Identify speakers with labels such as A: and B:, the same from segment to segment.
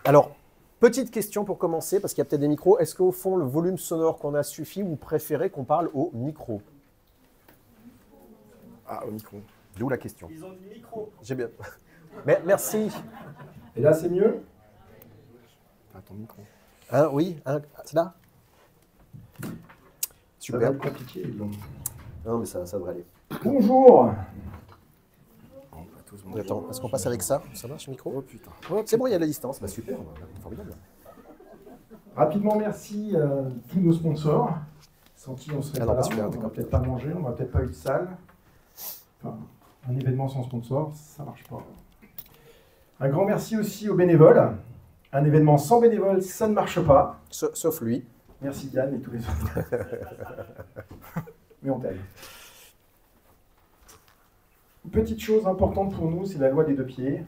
A: Alors, petite question pour commencer, parce qu'il y a peut-être des micros. Est-ce qu'au fond, le volume sonore qu'on a suffit ou vous préférez qu'on parle au micro? Ah, au micro. D'où la question.
B: Ils ont du micro.
A: J'ai bien. Mais, merci.
C: Et là, c'est mieux?
A: Ah, ton micro. Hein, oui, hein, c'est là?
C: Super. Ça va être compliqué. Donc.
A: Non, mais ça devrait aller.
C: Bonjour.
A: Attends, est-ce qu'on passe avec ça? Ça marche, le micro?
C: Oh putain.
A: C'est bon, il y a la distance. Bah, super, formidable.
C: Rapidement, merci à tous nos sponsors, sans qui on serait pas là. On va peut-être pas manger, on va peut-être pas eu de salle. Enfin, un événement sans sponsor, ça marche pas. Un grand merci aussi aux bénévoles. Un événement sans bénévoles, ça ne marche pas.
A: Sauf lui.
C: Merci Diane et tous les autres. Mais on t'aime. Une petite chose importante pour nous, c'est la loi des deux pieds.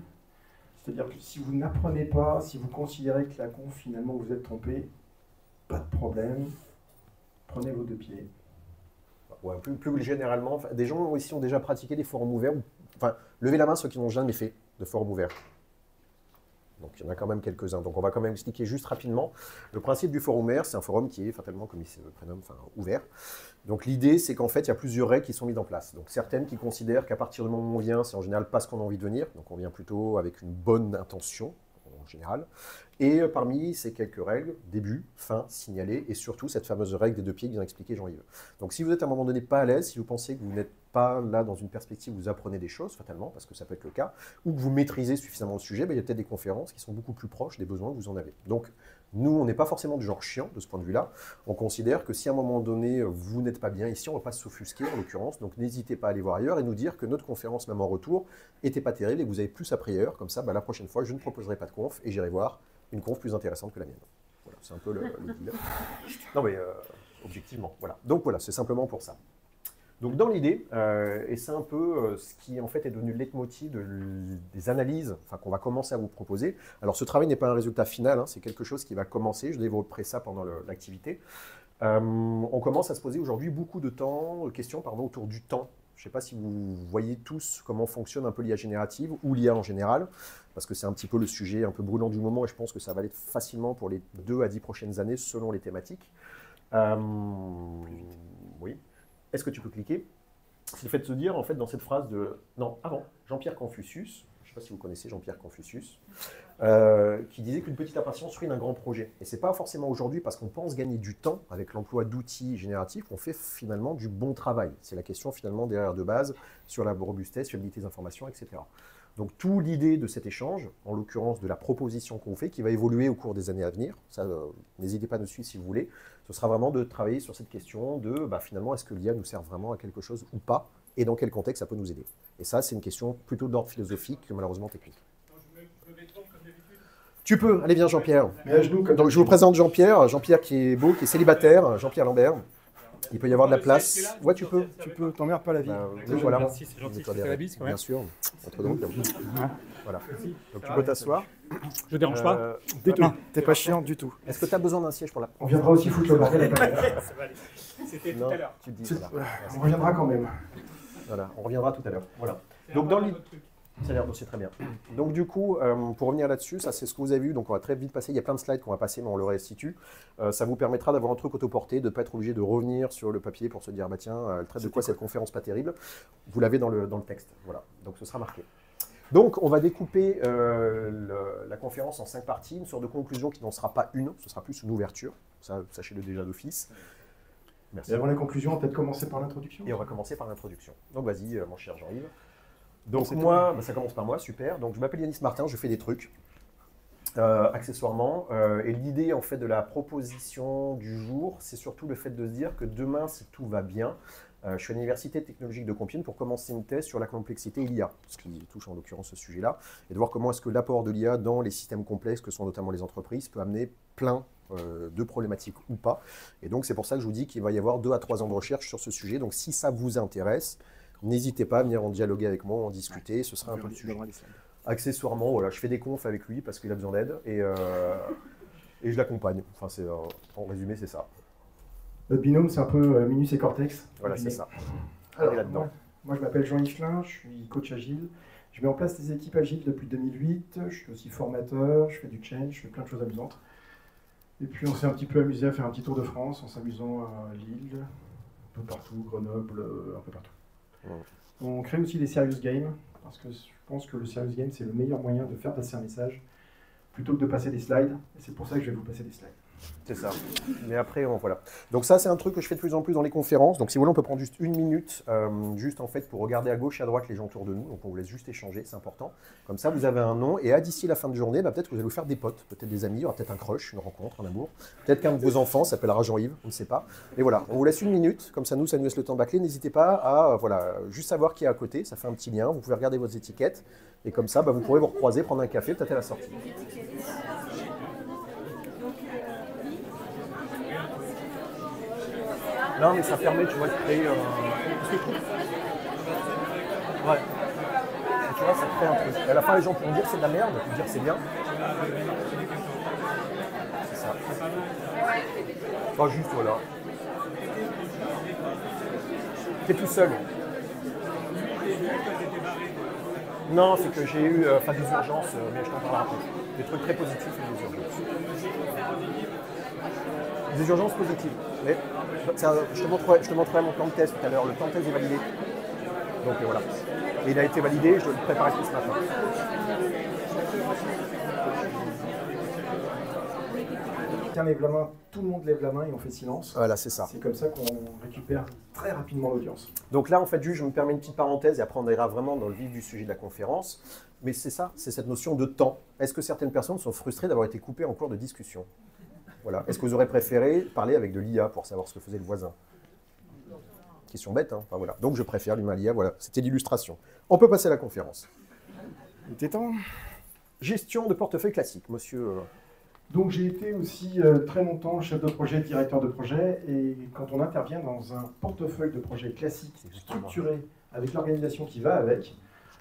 C: C'est-à-dire que si vous n'apprenez pas, si vous considérez que la conf, finalement, vous êtes trompé, pas de problème, prenez vos deux pieds.
A: Ouais, plus généralement, des gens ici ont déjà pratiqué des forums ouverts. Enfin, levez la main ceux qui n'ont jamais fait de forum ouvert. Donc il y en a quand même quelques-uns. Donc on va quand même expliquer juste rapidement. Le principe du forum ouvert, c'est un forum qui est fatalement, comme il se prénomme, ouvert. Donc l'idée, c'est qu'en fait, il y a plusieurs règles qui sont mises en place. Donc certaines qui considèrent qu'à partir du moment où on vient, c'est en général parce qu'on a envie de venir. Donc on vient plutôt avec une bonne intention, en général. Et parmi ces quelques règles, début, fin, signaler, et surtout cette fameuse règle des deux pieds que vient d'expliquer Jean-Yves. Donc si vous êtes à un moment donné pas à l'aise, si vous pensez que vous n'êtes pas là dans une perspective où vous apprenez des choses, fatalement, parce que ça peut être le cas, ou que vous maîtrisez suffisamment le sujet, il y a peut-être des conférences qui sont beaucoup plus proches des besoins que vous en avez. Donc nous, on n'est pas forcément du genre chiant de ce point de vue-là. On considère que si à un moment donné, vous n'êtes pas bien ici, on ne va pas s'offusquer en l'occurrence. Donc n'hésitez pas à aller voir ailleurs et nous dire que notre conférence, même en retour, n'était pas terrible et que vous avez plus appris ailleurs. Comme ça, la prochaine fois, je ne proposerai pas de conf et j'irai voir une conf plus intéressante que la mienne. Voilà, c'est un peu le deal. Non mais, objectivement, voilà. Donc voilà, c'est simplement pour ça. Donc dans l'idée, et c'est un peu ce qui en fait est devenu le leitmotiv des analyses qu'on va commencer à vous proposer. Alors ce travail n'est pas un résultat final, c'est quelque chose qui va commencer, je développerai ça pendant l'activité. On commence à se poser aujourd'hui beaucoup de questions autour du temps. Je ne sais pas si vous voyez tous comment fonctionne un peu l'IA générative ou l'IA en général, parce que c'est un petit peu le sujet un peu brûlant du moment et je pense que ça va l'être facilement pour les 2 à 10 prochaines années selon les thématiques. Oui. Est-ce que tu peux cliquer? C'est le fait de se dire, en fait, dans cette phrase de... Non, avant, Jean-Pierre Confucius, je ne sais pas si vous connaissez Jean-Pierre Confucius, qui disait qu'une petite impatience ruine un grand projet. Et ce n'est pas forcément aujourd'hui parce qu'on pense gagner du temps avec l'emploi d'outils génératifs qu'on fait finalement du bon travail. C'est la question finalement derrière de base sur la robustesse, fiabilité des informations, etc. Donc, toute l'idée de cet échange, en l'occurrence de la proposition qu'on fait, qui va évoluer au cours des années à venir, ça, n'hésitez pas à nous suivre si vous voulez, ce sera vraiment de travailler sur cette question de, finalement, est-ce que l'IA nous sert vraiment à quelque chose ou pas, et dans quel contexte ça peut nous aider. Et ça, c'est une question plutôt d'ordre philosophique que malheureusement technique. Tu peux, allez bien Jean-Pierre. Donc, je vous présente Jean-Pierre qui est beau, qui est célibataire, Jean-Pierre Lambert. Il peut y avoir de la place. Ouais, tu peux, t'emmerdes pas la vie. Voilà.
D: Merci, c'est gentil, c'est la bise quand même.
A: Bien sûr, entre donc. Voilà. Donc tu peux t'asseoir.
D: Je dérange pas.
A: T'es pas chiant du tout. Est-ce que tu as besoin d'un siège pour la...
C: On viendra aussi foutre le bordel.
D: C'était tout à l'heure.
C: On reviendra quand même.
A: Voilà, on reviendra tout à l'heure. Voilà. Donc dans l'idée... C'est très bien. Donc du coup, pour revenir là-dessus, ça c'est ce que vous avez vu, donc on va très vite passer, il y a plein de slides qu'on va passer, mais on le restitue. Ça vous permettra d'avoir un truc autoporté, de ne pas être obligé de revenir sur le papier pour se dire, tiens, elle traite de quoi cette conférence pas terrible. Vous l'avez dans le texte, voilà, donc ce sera marqué. Donc on va découper la conférence en 5 parties, une sorte de conclusion qui n'en sera pas une, ce sera plus une ouverture, ça sachez-le déjà d'office. Merci.
C: Et avant la conclusion, on va peut-être commencer par l'introduction.
A: Et on va commencer par l'introduction. Donc vas-y, mon cher Jean-Yves. Donc moi, ça commence par moi, super. Donc je m'appelle Yanis Martin, je fais des trucs, accessoirement. Et l'idée en fait de la proposition du jour, c'est surtout le fait de se dire que demain, si tout va bien, je suis à l'Université technologique de Compiègne pour commencer une thèse sur la complexité et l'IA, ce qui touche en l'occurrence ce sujet-là, et de voir comment est-ce que l'apport de l'IA dans les systèmes complexes, que sont notamment les entreprises, peut amener plein de problématiques ou pas. Et donc c'est pour ça que je vous dis qu'il va y avoir 2 à 3 ans de recherche sur ce sujet. Donc si ça vous intéresse, n'hésitez pas à venir en dialoguer avec moi, en discuter, ce sera un peu le sujet. Accessoirement, voilà, je fais des confs avec lui parce qu'il a besoin d'aide et je l'accompagne. Enfin, en résumé, c'est ça.
C: Notre binôme, c'est un peu Minus et Cortex.
A: Voilà, c'est ça.
C: Alors, moi, je m'appelle Jean-Yves Klein, je suis coach agile. Je mets en place des équipes agiles depuis 2008, je suis aussi formateur, je fais du change, je fais plein de choses amusantes. Et puis on s'est un petit peu amusé à faire un petit tour de France en s'amusant à Lille, un peu partout, Grenoble, un peu partout. On crée aussi des serious games, parce que je pense que le serious game, c'est le meilleur moyen de faire passer un message, plutôt que de passer des slides. Et c'est pour ça que je vais vous passer des slides.
A: C'est ça. Mais après, voilà. Donc ça, c'est un truc que je fais de plus en plus dans les conférences. Donc si vous voulez, on peut prendre juste une minute, juste en fait, pour regarder à gauche et à droite les gens autour de nous. Donc on vous laisse juste échanger, c'est important. Comme ça, vous avez un nom. Et d'ici la fin de journée, peut-être que vous allez vous faire des potes, peut-être des amis, il y aura peut-être un crush, une rencontre, un amour. Peut-être qu'un de vos enfants s'appellera Jean-Yves, on ne sait pas. Mais voilà, on vous laisse une minute. Comme ça nous laisse le temps de bâcler. N'hésitez pas à juste savoir qui est à côté. Ça fait un petit lien. Vous pouvez regarder vos étiquettes. Et comme ça, vous pourrez vous recroiser, prendre un café, peut-être à la sortie. Non, mais ça permet, tu vois, de créer Ouais. Et tu vois, ça crée un truc. Et à la fin, les gens pourront dire c'est de la merde, ou dire c'est bien. C'est ça. Enfin, juste, voilà. T'es tout seul. Non, c'est que j'ai eu des urgences, mais je t'en parlerai après. Des trucs très positifs et des urgences. Des urgences positives. Mais, je te montrerai mon plan de test tout à l'heure. Le plan de test est validé. Donc voilà. Et il a été validé, je dois le préparer ce matin.
C: Quelqu'un lève la main, tout le monde lève la main et on fait silence.
A: Voilà, c'est ça.
C: C'est comme ça qu'on récupère très rapidement l'audience.
A: Donc là, en fait, juste, je me permets une petite parenthèse et après on ira vraiment dans le vif du sujet de la conférence. Mais c'est ça, c'est cette notion de temps. Est-ce que certaines personnes sont frustrées d'avoir été coupées en cours de discussion? Voilà. Est-ce que vous aurez préféré parler avec de l'IA pour savoir ce que faisait le voisin? Question bête, hein. Enfin, voilà. Donc je préfère l'humain l'IA, voilà. C'était l'illustration. On peut passer à la conférence. Il était temps. Gestion de portefeuille classique, monsieur.
C: Donc j'ai été aussi très longtemps chef de projet, directeur de projet, et quand on intervient dans un portefeuille de projet classique, structuré, avec l'organisation qui va avec,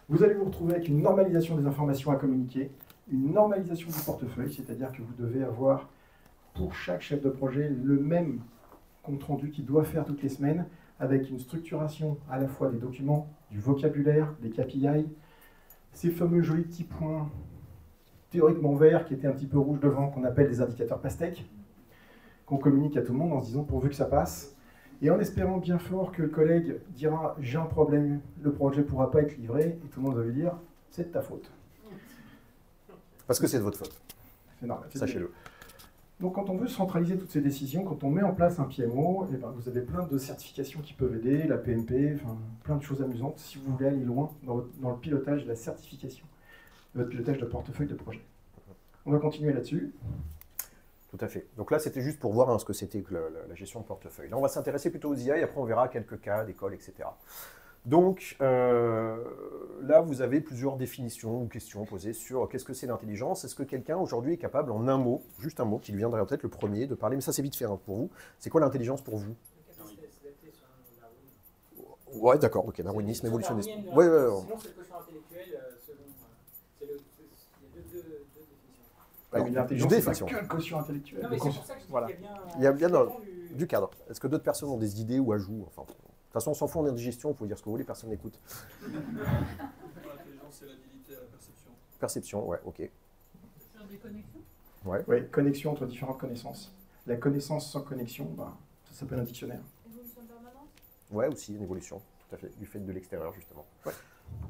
C: vous allez vous retrouver avec une normalisation des informations à communiquer, une normalisation du portefeuille, c'est-à-dire que vous devez avoir pour chaque chef de projet le même compte-rendu qu'il doit faire toutes les semaines, avec une structuration à la fois des documents, du vocabulaire, des KPI, ces fameux jolis petits points théoriquement verts qui étaient un petit peu rouges devant, qu'on appelle des indicateurs pastèques, qu'on communique à tout le monde en se disant pourvu que ça passe, et en espérant bien fort que le collègue dira j'ai un problème, le projet ne pourra pas être livré, et tout le monde va lui dire c'est de ta faute.
A: Parce que c'est de votre faute.
C: C'est normal.
A: Sachez-le.
C: Donc quand on veut centraliser toutes ces décisions, quand on met en place un PMO, vous avez plein de certifications qui peuvent aider, la PMP, plein de choses amusantes, si vous voulez aller loin dans le pilotage de la certification, le pilotage de portefeuille de projet. On va continuer là-dessus.
A: Tout à fait. Donc là, c'était juste pour voir ce que c'était que la gestion de portefeuille. Là, on va s'intéresser plutôt aux IA et après, on verra quelques cas d'école, etc. Donc, là, vous avez plusieurs définitions ou questions posées sur qu'est-ce que c'est l'intelligence. Est-ce que quelqu'un, aujourd'hui, est capable, en un mot, juste un mot, qui lui viendrait en tête le premier, de parler, mais ça, c'est vite fait pour vous. C'est quoi l'intelligence pour vous? Ouais, d'accord, ok, darwinisme, évolutionnisme. Ouais,
B: sinon, c'est le quotient intellectuel, selon... il y a deux définitions.
C: Une intelligence, c'est pas que le quotient intellectuel.
B: Non, mais c'est pour ça que je dis
A: voilà.
B: qu'il y a bien
A: du cadre. Est-ce que d'autres personnes ont des idées ou ajouts? Enfin, de toute façon, on s'en fout en indigestion, vous pouvez dire ce que vous voulez, personne n'écoute.
E: L'intelligence, c'est l'habilité à la perception.
A: Perception, ouais, ok.
F: Faire des connexions?
A: Ouais.
C: Oui, connexion entre différentes connaissances. La connaissance sans connexion, ça s'appelle un dictionnaire.
F: Évolution permanente?
A: Ouais, aussi une évolution, tout à fait, du fait de l'extérieur, justement. Ouais.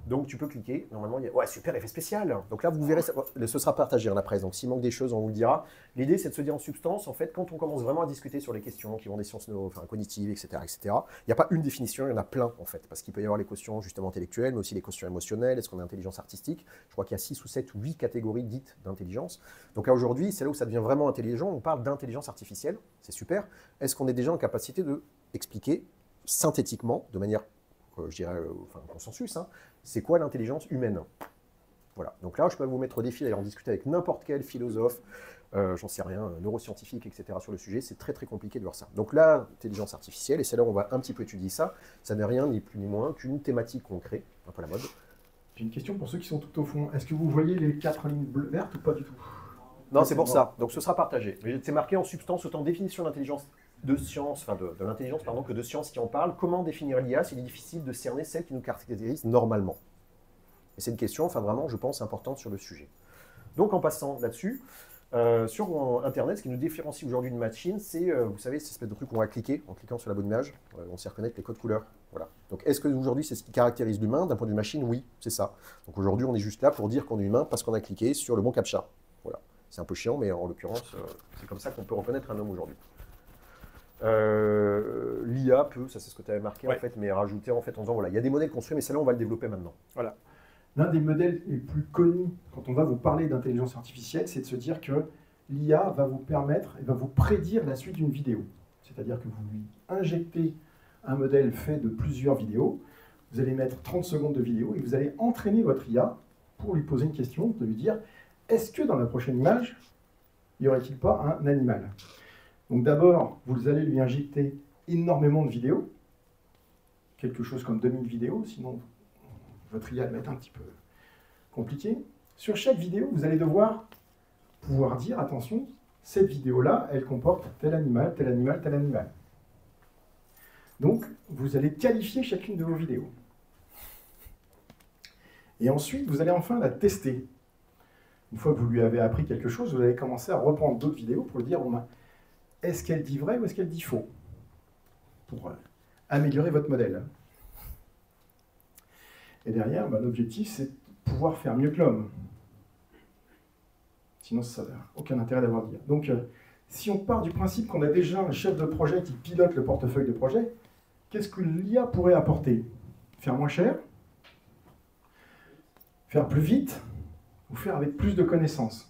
A: Donc tu peux cliquer, normalement, il y a... Ouais, super, effet spécial. Donc là, vous verrez, ce sera partagé dans la presse, donc s'il manque des choses, on vous le dira. L'idée, c'est de se dire en substance, en fait, quand on commence vraiment à discuter sur les questions qui vont des sciences cognitives, etc., il n'y a pas une définition, il y en a plein, en fait, parce qu'il peut y avoir les quotients, justement, intellectuelles, mais aussi les quotients émotionnels, est-ce qu'on a intelligence artistique? Je crois qu'il y a 6 ou 7 ou 8 catégories dites d'intelligence. Donc là, aujourd'hui, c'est là où ça devient vraiment intelligent, on parle d'intelligence artificielle, c'est super. Est-ce qu'on est déjà en capacité de expliquer synthétiquement, de manière, je dirais, consensus, c'est quoi l'intelligence humaine? Voilà. Donc là, je peux vous mettre au défi d'aller en discuter avec n'importe quel philosophe, j'en sais rien, neuroscientifique, etc. sur le sujet. C'est très très compliqué de voir ça. Donc l'intelligence artificielle, et c'est là où on va un petit peu étudier ça, ça n'est rien ni plus ni moins qu'une thématique qu'on crée, un peu la mode.
C: J'ai une question pour ceux qui sont tout au fond. Est-ce que vous voyez les 4 lignes bleues vertes ou pas du tout?
A: Non, c'est pour ça. Donc ce sera partagé. Mais c'est marqué en substance autant définition d'intelligence de science, enfin de l'intelligence, pardon, que de science qui en parle. Comment définir l'IA? S'il est difficile de cerner celle qui nous caractérise normalement. Et c'est une question, enfin vraiment, je pense, importante sur le sujet. Donc en passant là-dessus, sur Internet, ce qui nous différencie aujourd'hui d'une machine, c'est, vous savez, cette espèce de truc qu'on va cliquer, en cliquant sur la bonne image, on sait reconnaître les codes couleurs. Voilà. Donc est-ce qu'aujourd'hui, c'est ce qui caractérise l'humain d'un point de vue machine? Oui, c'est ça. Donc aujourd'hui, on est juste là pour dire qu'on est humain parce qu'on a cliqué sur le bon captcha. Voilà. C'est un peu chiant, mais en l'occurrence, c'est comme ça qu'on peut reconnaître un homme aujourd'hui. L'IA peut, ça c'est ce que tu avais marqué en fait, mais rajouter en fait en disant voilà, il y a des modèles construits, mais celle-là, on va le développer maintenant.
C: Voilà. L'un des modèles les plus connus quand on va vous parler d'intelligence artificielle, c'est de se dire que l'IA va vous permettre et va vous prédire la suite d'une vidéo. C'est-à-dire que vous lui injectez un modèle fait de plusieurs vidéos, vous allez mettre 30 secondes de vidéo et vous allez entraîner votre IA pour lui poser une question, de lui dire est-ce que dans la prochaine image, n'y aurait-il pas un animal? Donc d'abord, vous allez lui injecter énormément de vidéos, quelque chose comme 2000 vidéos, sinon votre IA va être un petit peu compliqué. Sur chaque vidéo, vous allez devoir pouvoir dire, attention, cette vidéo-là, elle comporte tel animal, tel animal, tel animal. Donc, vous allez qualifier chacune de vos vidéos. Et ensuite, vous allez enfin la tester. Une fois que vous lui avez appris quelque chose, vous allez commencer à reprendre d'autres vidéos pour lui dire, bon, est-ce qu'elle dit vrai ou est-ce qu'elle dit faux? Pour améliorer votre modèle. Et derrière, l'objectif, c'est de pouvoir faire mieux que l'homme. Sinon, ça n'a aucun intérêt d'avoir d'IA. Donc, si on part du principe qu'on a déjà un chef de projet qui pilote le portefeuille de projet, qu'est-ce que l'IA pourrait apporter? Faire moins cher? Faire plus vite? Ou faire avec plus de connaissances?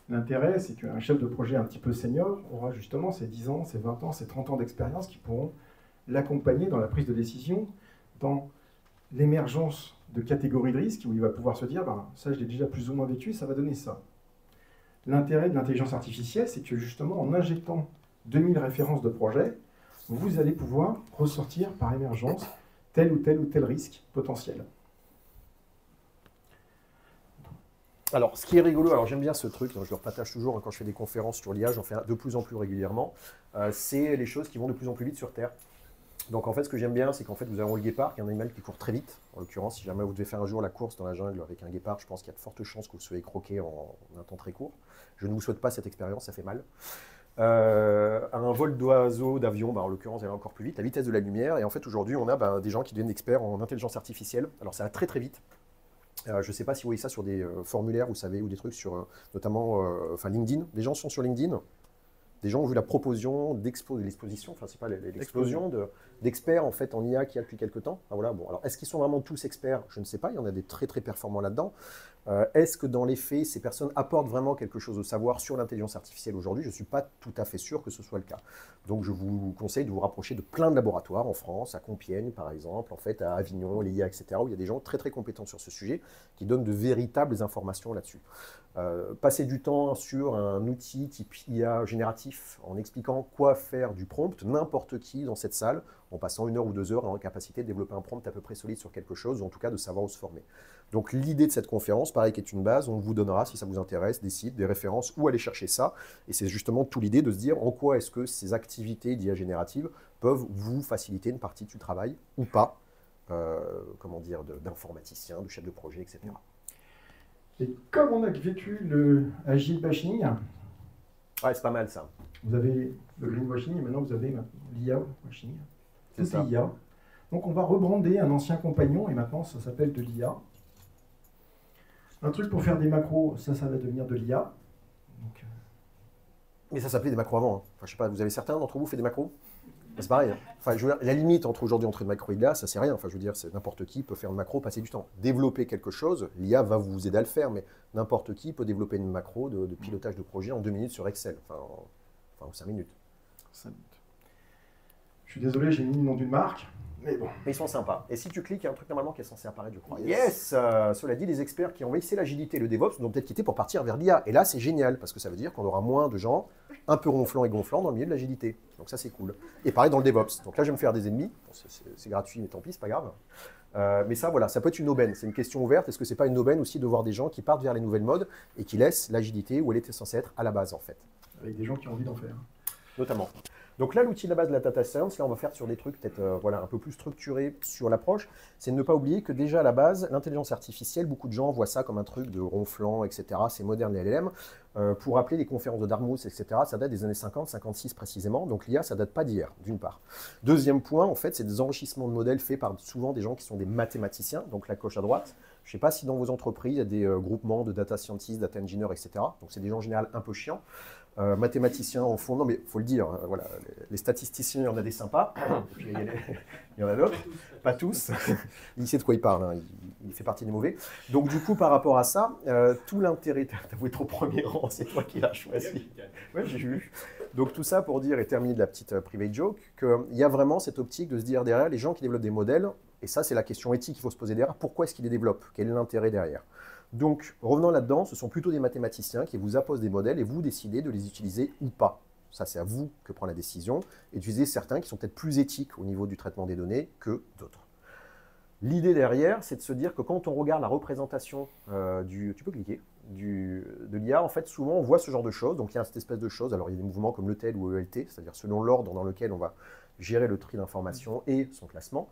C: L'intérêt, c'est qu'un chef de projet un petit peu senior aura justement ses 10 ans, ses 20 ans, ses 30 ans d'expérience qui pourront l'accompagner dans la prise de décision, dans l'émergence de catégories de risques, où il va pouvoir se dire, ça je l'ai déjà plus ou moins vécu, ça va donner ça. L'intérêt de l'intelligence artificielle, c'est que justement, en injectant 2000 références de projet, vous allez pouvoir ressortir par émergence tel ou tel risque potentiel.
A: Alors, ce qui est rigolo, alors j'aime bien ce truc, je le repartage toujours quand je fais des conférences sur l'IA, j'en fais de plus en plus régulièrement, c'est les choses qui vont de plus en plus vite sur Terre. Donc en fait, ce que j'aime bien, c'est qu'en fait, vous avez le guépard, qui est un animal qui court très vite. En l'occurrence, si jamais vous devez faire un jour la course dans la jungle avec un guépard, je pense qu'il y a de fortes chances que vous soyez croqué en un temps très court. Je ne vous souhaite pas cette expérience, ça fait mal. Un vol d'oiseau, d'avion, en l'occurrence, elle va encore plus vite, à vitesse de la lumière. Et en fait, aujourd'hui, on a des gens qui deviennent experts en intelligence artificielle. Alors ça va très très vite. Je ne sais pas si vous voyez ça sur des formulaires, vous savez, ou des trucs sur, notamment, LinkedIn. Les gens sont sur LinkedIn. Des gens ont vu la proposition l'exposition, enfin c'est pas l'explosion d'experts en fait en IA qu'il y a depuis quelques temps. Ah, voilà, bon, alors est-ce qu'ils sont vraiment tous experts? Je ne sais pas, il y en a des très très performants là-dedans. Est-ce que dans les faits, ces personnes apportent vraiment quelque chose au savoir sur l'intelligence artificielle aujourd'hui? Je ne suis pas tout à fait sûr que ce soit le cas. Donc je vous conseille de vous rapprocher de plein de laboratoires en France, à Compiègne par exemple, en fait à Avignon, l'IA, etc., où il y a des gens très très compétents sur ce sujet qui donnent de véritables informations là-dessus. Passer du temps sur un outil type IA génératif en expliquant quoi faire du prompt, n'importe qui dans cette salle, en passant 1 heure ou 2 heures, a en capacité de développer un prompt à peu près solide sur quelque chose, ou en tout cas de savoir où se former. Donc l'idée de cette conférence, pareil, qui est une base, on vous donnera, si ça vous intéresse, des sites, des références, où aller chercher ça. Et c'est justement tout l'idée de se dire en quoi est-ce que ces activités d'IA générative peuvent vous faciliter une partie du travail ou pas, comment dire, d'informaticien, de chef de projet, etc.
C: Et comme on a vécu le agile bashing,
A: ouais, c'est pas mal ça.
C: Vous avez le greenwashing et maintenant vous avez l'IA washing. C'est ça. l'IA. Donc on va rebrander un ancien compagnon et maintenant ça s'appelle de l'IA. Un truc pour faire des macros, ça va devenir de l'IA.
A: Mais ça s'appelait des macros avant. Hein. Enfin, je sais pas, vous avez certains d'entre vous fait des macros? C'est pareil. Hein. Enfin, je veux dire, la limite entre aujourd'hui entre une macro et l'IA, ça c'est rien. Enfin, je veux dire, n'importe qui peut faire une macro, passer du temps. Développer quelque chose, l'IA va vous aider à le faire, mais n'importe qui peut développer une macro de pilotage de projet en 2 minutes sur Excel. Enfin, 5 minutes.
C: 5 minutes. Je suis désolé, j'ai mis le nom d'une marque. Mais bon.
A: Mais ils sont sympas. Et si tu cliques, il y a un truc normalement qui est censé apparaître, je crois. Yes, cela dit, les experts qui ont essayé l'agilité et le DevOps vont peut-être quitter pour partir vers l'IA. Et là, c'est génial, parce que ça veut dire qu'on aura moins de gens un peu ronflants et gonflants dans le milieu de l'agilité. Donc ça, c'est cool. Et pareil dans le DevOps. Donc là, je vais me faire des ennemis. Bon, c'est gratuit, mais tant pis, c'est pas grave. Mais ça, voilà, ça peut être une aubaine. C'est une question ouverte. Est-ce que c'est pas une aubaine aussi de voir des gens qui partent vers les nouvelles modes et qui laissent l'agilité où elle était censée être à la base, en fait?
C: Avec des gens qui ont envie d'en faire.
A: Notamment. Donc là, l'outil de la base de la data science, là, on va faire sur des trucs peut-être voilà, un peu plus structurés sur l'approche. C'est de ne pas oublier que déjà à la base, l'intelligence artificielle, beaucoup de gens voient ça comme un truc de ronflant, etc. C'est moderne, les LLM. Pour rappeler les conférences de Dartmouth, etc., ça date des années 50, 56 précisément. Donc l'IA, ça date pas d'hier, d'une part. Deuxième point, en fait, c'est des enrichissements de modèles faits par souvent des gens qui sont des mathématiciens, donc la coche à droite. Je ne sais pas si dans vos entreprises, il y a des groupements de data scientists, data engineers, etc. Donc c'est des gens en général un peu chiants. Mathématiciens en fond, non mais il faut le dire, voilà, les statisticiens, il y en a des sympas, et puis il y en a d'autres, pas tous, il sait de quoi il parle, hein, il fait partie des mauvais. Donc du coup, par rapport à ça, tout l'intérêt, t'as voué trop premier rang, c'est toi qui l'as choisi. Ouais, j'ai vu. Donc tout ça pour dire, et terminer de la petite private joke, qu'il y a vraiment cette optique de se dire derrière, les gens qui développent des modèles, et ça c'est la question éthique qu'il faut se poser derrière, pourquoi est-ce qu'ils les développent? Quel est l'intérêt derrière? Donc, revenant là-dedans, ce sont plutôt des mathématiciens qui vous apposent des modèles et vous décidez de les utiliser ou pas. Ça, c'est à vous que prend la décision. Et d'utiliser certains qui sont peut-être plus éthiques au niveau du traitement des données que d'autres. L'idée derrière, c'est de se dire que quand on regarde la représentation tu peux cliquer, de l'IA, en fait, souvent, on voit ce genre de choses. Donc, il y a cette espèce de choses. Alors, il y a des mouvements comme l'ETL ou ELT, c'est-à-dire selon l'ordre dans lequel on va gérer le tri d'informations et son classement.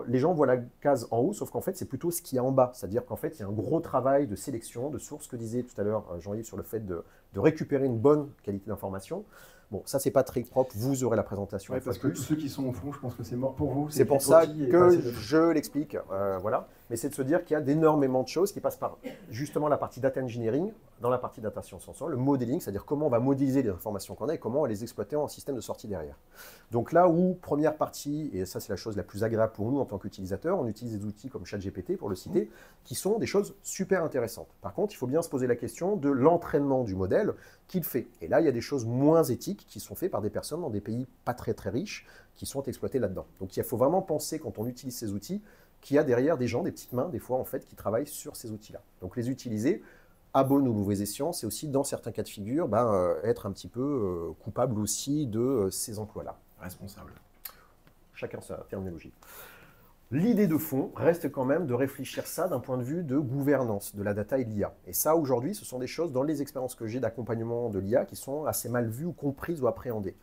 A: Les gens voient la case en haut, sauf qu'en fait, c'est plutôt ce qu'il y a en bas. C'est-à-dire qu'en fait, il y a un gros travail de sélection, de source, que disait tout à l'heure Jean-Yves sur le fait de récupérer une bonne qualité d'information. Bon, ça, c'est pas très propre. Vous aurez la présentation.
C: Ouais, parce que ceux qui sont au fond, je pense que c'est mort pour vous.
A: C'est pour ça que je l'explique. Voilà. Mais c'est de se dire qu'il y a d'énormément de choses qui passent par justement la partie data engineering, dans la partie data science, le modeling, c'est-à-dire comment on va modéliser les informations qu'on a et comment on va les exploiter en système de sortie derrière. Donc là où, première partie, et ça c'est la chose la plus agréable pour nous en tant qu'utilisateurs, on utilise des outils comme ChatGPT, pour le citer, qui sont des choses super intéressantes. Par contre, il faut bien se poser la question de l'entraînement du modèle qu'il fait. Et là, il y a des choses moins éthiques qui sont faites par des personnes dans des pays pas très très riches qui sont exploitées là-dedans. Donc il faut vraiment penser, quand on utilise ces outils, qu'il y a derrière des gens, des petites mains, des fois, en fait, qui travaillent sur ces outils-là. Donc les utiliser, à bon ou mauvais escient, c'est aussi, dans certains cas de figure, être un petit peu coupable aussi de ces emplois-là.
C: Responsable.
A: Chacun sa terminologie. L'idée de fond reste quand même de réfléchir ça d'un point de vue de gouvernance de la data et de l'IA. Et ça, aujourd'hui, ce sont des choses, dans les expériences que j'ai d'accompagnement de l'IA, qui sont assez mal vues ou comprises ou appréhendées.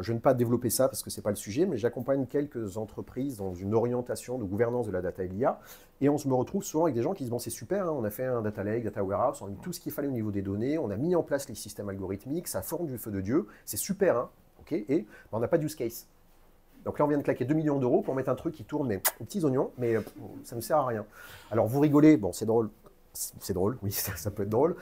A: Je ne vais pas développer ça parce que ce n'est pas le sujet, mais j'accompagne quelques entreprises dans une orientation de gouvernance de la data et de l'IA. Et on se me retrouve souvent avec des gens qui disent « bon, c'est super, hein, on a fait un data lake, data warehouse, on a mis tout ce qu'il fallait au niveau des données, on a mis en place les systèmes algorithmiques, ça forme du feu de Dieu, c'est super, hein, okay, et on n'a pas de use case. Donc là, on vient de claquer 2 millions d'euros pour mettre un truc qui tourne, mais aux petits oignons, mais ça ne sert à rien. Alors vous rigolez, bon, c'est drôle. C'est drôle, oui, ça peut être drôle,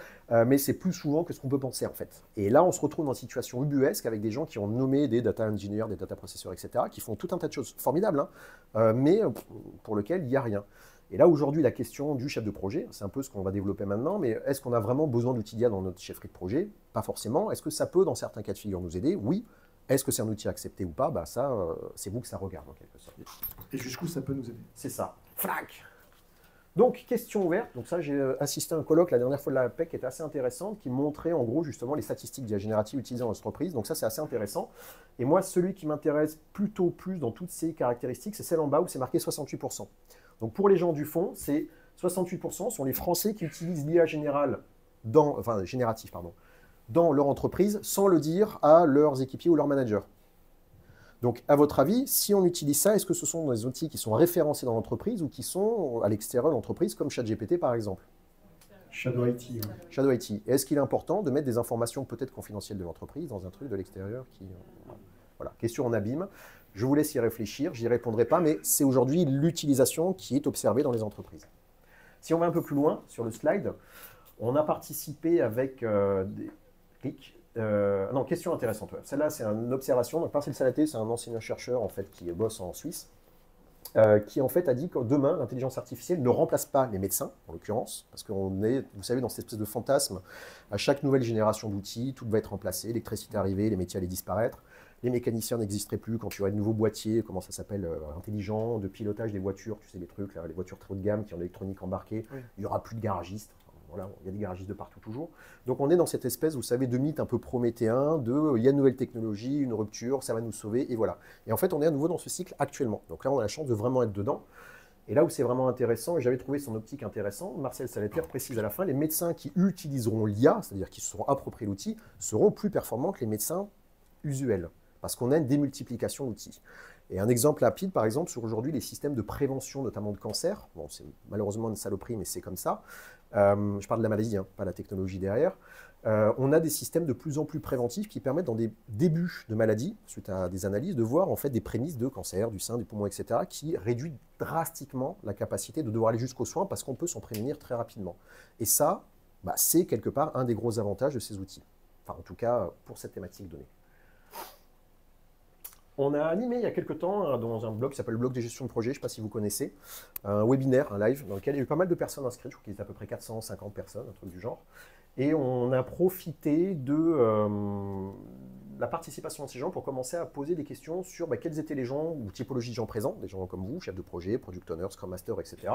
A: mais c'est plus souvent que ce qu'on peut penser en fait. Et là, on se retrouve dans une situation ubuesque avec des gens qui ont nommé des data engineers, des data processors, etc., qui font tout un tas de choses formidables, hein, mais pour lesquelles il n'y a rien. Et là, aujourd'hui, la question du chef de projet, c'est un peu ce qu'on va développer maintenant, mais est-ce qu'on a vraiment besoin d'outils d'IA dans notre chefferie de projet? Pas forcément. Est-ce que ça peut, dans certains cas de figure, nous aider? Oui. Est-ce que c'est un outil accepté ou pas? Ça, c'est vous que ça regarde en quelque sorte.
C: Et jusqu'où ça peut nous aider? C'est ça.
A: Flac! Donc, question ouverte. Donc ça, j'ai assisté à un colloque la dernière fois de la PEC qui était assez intéressante, qui montrait en gros justement les statistiques d'IA générative utilisées en entreprise. Donc ça, c'est assez intéressant. Et moi, celui qui m'intéresse plutôt plus dans toutes ces caractéristiques, c'est celle en bas où c'est marqué 68%. Donc pour les gens du fond, c'est 68% sont les Français qui utilisent l'IA générative, dans leur entreprise sans le dire à leurs équipiers ou leurs managers. Donc, à votre avis, si on utilise ça, est-ce que ce sont des outils qui sont référencés dans l'entreprise ou qui sont à l'extérieur de l'entreprise, comme ChatGPT par exemple?
C: Shadow IT. Oui.
A: Shadow IT. Et est-ce qu'il est important de mettre des informations peut-être confidentielles de l'entreprise dans un truc de l'extérieur qui... Voilà, question en abîme. Je vous laisse y réfléchir, je n'y répondrai pas, mais c'est aujourd'hui l'utilisation qui est observée dans les entreprises. Si on va un peu plus loin sur le slide, on a participé avec des clics. Non, question intéressante. Ouais. Celle-là, c'est une observation. Donc, Marcel Salaté, c'est un enseignant-chercheur en fait, qui bosse en Suisse, qui en fait a dit que demain, l'intelligence artificielle ne remplace pas les médecins, en l'occurrence, parce qu'on est, vous savez, dans cette espèce de fantasme, à chaque nouvelle génération d'outils, tout va être remplacé, l'électricité arriver, les métiers allaient disparaître, les mécaniciens n'existeraient plus quand il y aurait de nouveaux boîtiers, comment ça s'appelle, intelligents, de pilotage des voitures, tu sais, les trucs, là, les voitures très haut de gamme qui ont l'électronique embarquée, oui. Il n'y aura plus de garagistes. Voilà, il y a des garagistes de partout toujours. Donc on est dans cette espèce, vous savez, de mythe un peu prométhéen, il y a une nouvelle technologie, une rupture, ça va nous sauver, et voilà. Et en fait, on est à nouveau dans ce cycle actuellement. Donc là, on a la chance de vraiment être dedans. Et là où c'est vraiment intéressant, et j'avais trouvé son optique intéressant, Marcel Salater précise à la fin, les médecins qui utiliseront l'IA, c'est-à-dire qui se seront appropriés l'outil, seront plus performants que les médecins usuels. parce qu'on a une démultiplication d'outils. Et un exemple rapide, par exemple, sur aujourd'hui les systèmes de prévention, notamment de cancer. Bon, c'est malheureusement une saloperie, mais c'est comme ça. Je parle de la maladie, hein, pas la technologie derrière. On a des systèmes de plus en plus préventifs qui permettent, dans des débuts de maladie, suite à des analyses, de voir en fait des prémices de cancer, du sein, du poumon, etc., qui réduit drastiquement la capacité de devoir aller jusqu'aux soins parce qu'on peut s'en prémunir très rapidement. Et ça, c'est quelque part un des gros avantages de ces outils. Enfin, en tout cas, pour cette thématique donnée. On a animé il y a quelques temps dans un blog qui s'appelle le blog de gestion de projet, je ne sais pas si vous connaissez, un webinaire, un live, dans lequel il y a eu pas mal de personnes inscrites, je crois qu'il y était à peu près 450 personnes, un truc du genre. Et on a profité de la participation de ces gens pour commencer à poser des questions sur quels étaient les gens ou typologies de gens présents, des gens comme vous, chefs de projet, product owner, scrum master, etc.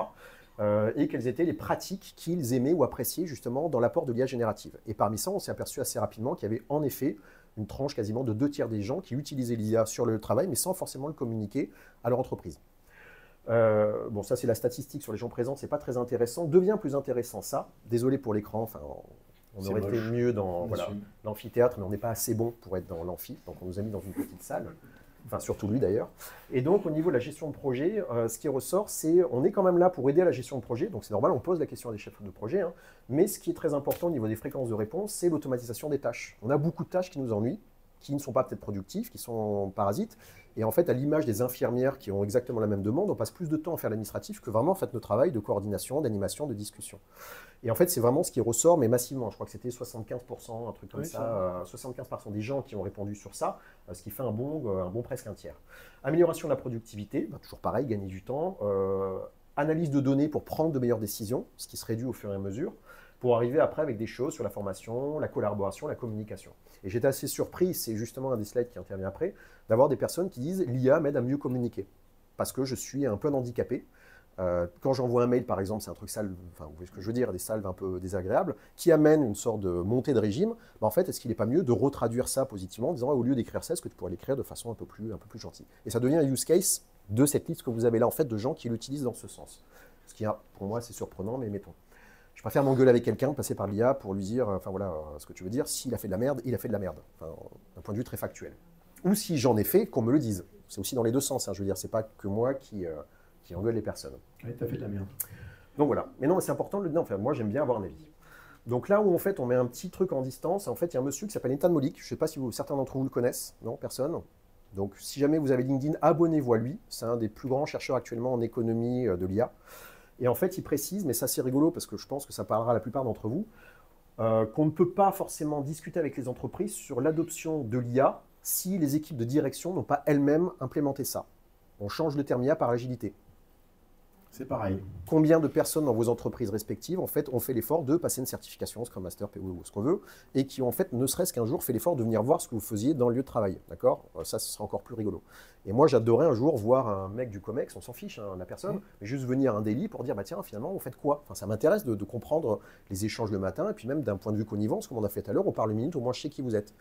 A: Et quelles étaient les pratiques qu'ils aimaient ou appréciaient justement dans l'apport de l'IA générative. Et parmi ça, on s'est aperçu assez rapidement qu'il y avait en effet une tranche quasiment de 2/3 des gens qui utilisaient l'IA sur le travail, mais sans forcément le communiquer à leur entreprise. Bon, ça c'est la statistique sur les gens présents, c'est pas très intéressant. Devient plus intéressant ça. Désolé pour l'écran, enfin, on aurait été mieux dans l'amphithéâtre, mais on n'est pas assez bon pour être dans l'amphi, donc on nous a mis dans une petite salle. Enfin, surtout lui d'ailleurs. Et donc, au niveau de la gestion de projet, ce qui ressort, c'est on est quand même là pour aider à la gestion de projet. Donc, c'est normal, on pose la question à des chefs de projet. Hein. Mais ce qui est très important au niveau des fréquences de réponse, c'est l'automatisation des tâches. On a beaucoup de tâches qui nous ennuient, qui ne sont pas peut-être productives, qui sont parasites. Et en fait, à l'image des infirmières qui ont exactement la même demande, on passe plus de temps à faire l'administratif que vraiment en fait, notre travail de coordination, d'animation, de discussion. Et en fait, c'est vraiment ce qui ressort, mais massivement. Je crois que c'était 75%, un truc comme ça. 75% des gens qui ont répondu sur ça, ce qui fait un bon presque un tiers. Amélioration de la productivité, toujours pareil, gagner du temps. Analyse de données pour prendre de meilleures décisions, ce qui se réduit au fur et à mesure, pour arriver après avec des choses sur la formation, la collaboration, la communication. Et j'étais assez surpris, c'est justement un des slides qui intervient après, d'avoir des personnes qui disent « l'IA m'aide à mieux communiquer » parce que je suis un peu handicapé. Quand j'envoie un mail, par exemple, c'est un truc salve, enfin, vous voyez ce que je veux dire, des salves un peu désagréables, qui amènent une sorte de montée de régime, en fait, est-ce qu'il n'est pas mieux de retraduire ça positivement en disant au lieu d'écrire ça, est-ce que tu pourrais l'écrire de façon un peu plus gentille. Et ça devient un use case de cette liste que vous avez là, en fait, de gens qui l'utilisent dans ce sens. Ce qui, pour moi, c'est surprenant, mais mettons. Je préfère m'engueuler avec quelqu'un, passer par l'IA pour lui dire, enfin voilà, ce que tu veux dire, s'il a fait de la merde, il a fait de la merde, enfin, d'un point de vue très factuel. Ou si j'en ai fait, qu'on me le dise. C'est aussi dans les deux sens, hein, je veux dire, c'est pas que moi qui engueule les personnes.
C: Oui, t'as fait de la merde.
A: Donc voilà. Mais non, c'est important de le dire, enfin, moi j'aime bien avoir un avis. Donc là où en fait on met un petit truc en distance, en fait il y a un monsieur qui s'appelle Ethan Mollick, je ne sais pas si certains d'entre vous le connaissent, non, personne. Donc si jamais vous avez LinkedIn, abonnez-vous à lui, c'est un des plus grands chercheurs actuellement en économie de l'IA. Et en fait il précise, mais ça c'est rigolo parce que je pense que ça parlera à la plupart d'entre vous, qu'on ne peut pas forcément discuter avec les entreprises sur l'adoption de l'IA si les équipes de direction n'ont pas elles-mêmes implémenté ça. On change le terme IA par l'agilité.
C: C'est pareil.
A: Combien de personnes dans vos entreprises respectives, en fait, ont fait l'effort de passer une certification, Scrum Master, PO, ou ce qu'on veut, et qui ont, en fait, ne serait-ce qu'un jour fait l'effort de venir voir ce que vous faisiez dans le lieu de travail, d'accord? Ça, ce sera encore plus rigolo. Et moi, j'adorais un jour voir un mec du COMEX, on s'en fiche, hein, la personne, mais juste venir un daily pour dire, bah tiens, finalement, vous faites quoi? Enfin, ça m'intéresse de comprendre les échanges le matin, et puis même d'un point de vue connivence, comme on a fait tout à l'heure, on parle une minute, au moins je sais qui vous êtes.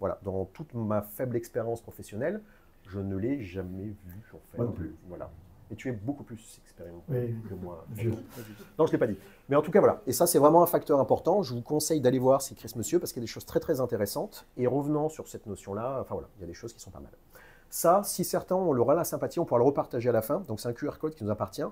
A: Voilà, dans toute ma faible expérience professionnelle, je ne l'ai jamais vu, en fait.
C: Moi non plus.
A: Voilà. Et tu es beaucoup plus expérimenté que moi.
C: Vieux.
A: Non, je ne l'ai pas dit. Mais en tout cas, voilà. Et ça, c'est vraiment un facteur important. Je vous conseille d'aller voir ce qu'écrit ce monsieur parce qu'il y a des choses très, très intéressantes. Et revenant sur cette notion-là, enfin voilà, il y a des choses qui sont pas mal. Ça, si certains ont l'aura la sympathie, on pourra le repartager à la fin. Donc, c'est un QR code qui nous appartient.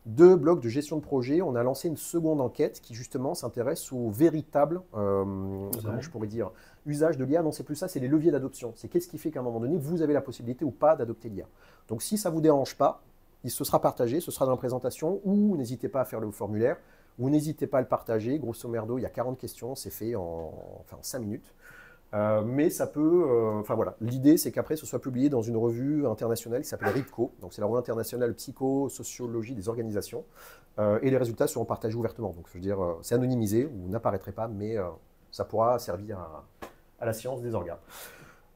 A: 2 blocs de gestion de projet. On a lancé une seconde enquête qui, justement, s'intéresse au véritable, comment je pourrais dire, usage de l'IA. Non, c'est plus ça, c'est les leviers d'adoption. C'est qu'est-ce qui fait qu'à un moment donné, vous avez la possibilité ou pas d'adopter l'IA. Donc, si ça ne vous dérange pas, il se sera partagé, ce sera dans la présentation, ou n'hésitez pas à faire le formulaire, ou n'hésitez pas à le partager. Grosso merdo, il y a 40 questions, c'est fait en 5 minutes. Mais ça peut, enfin voilà, l'idée c'est qu'après ce soit publié dans une revue internationale qui s'appelle RIPCO, donc c'est la revue internationale psychosociologie des organisations, et les résultats seront partagés ouvertement. Donc je veux dire, c'est anonymisé ou n'apparaîtrait pas, mais ça pourra servir à la science des organes.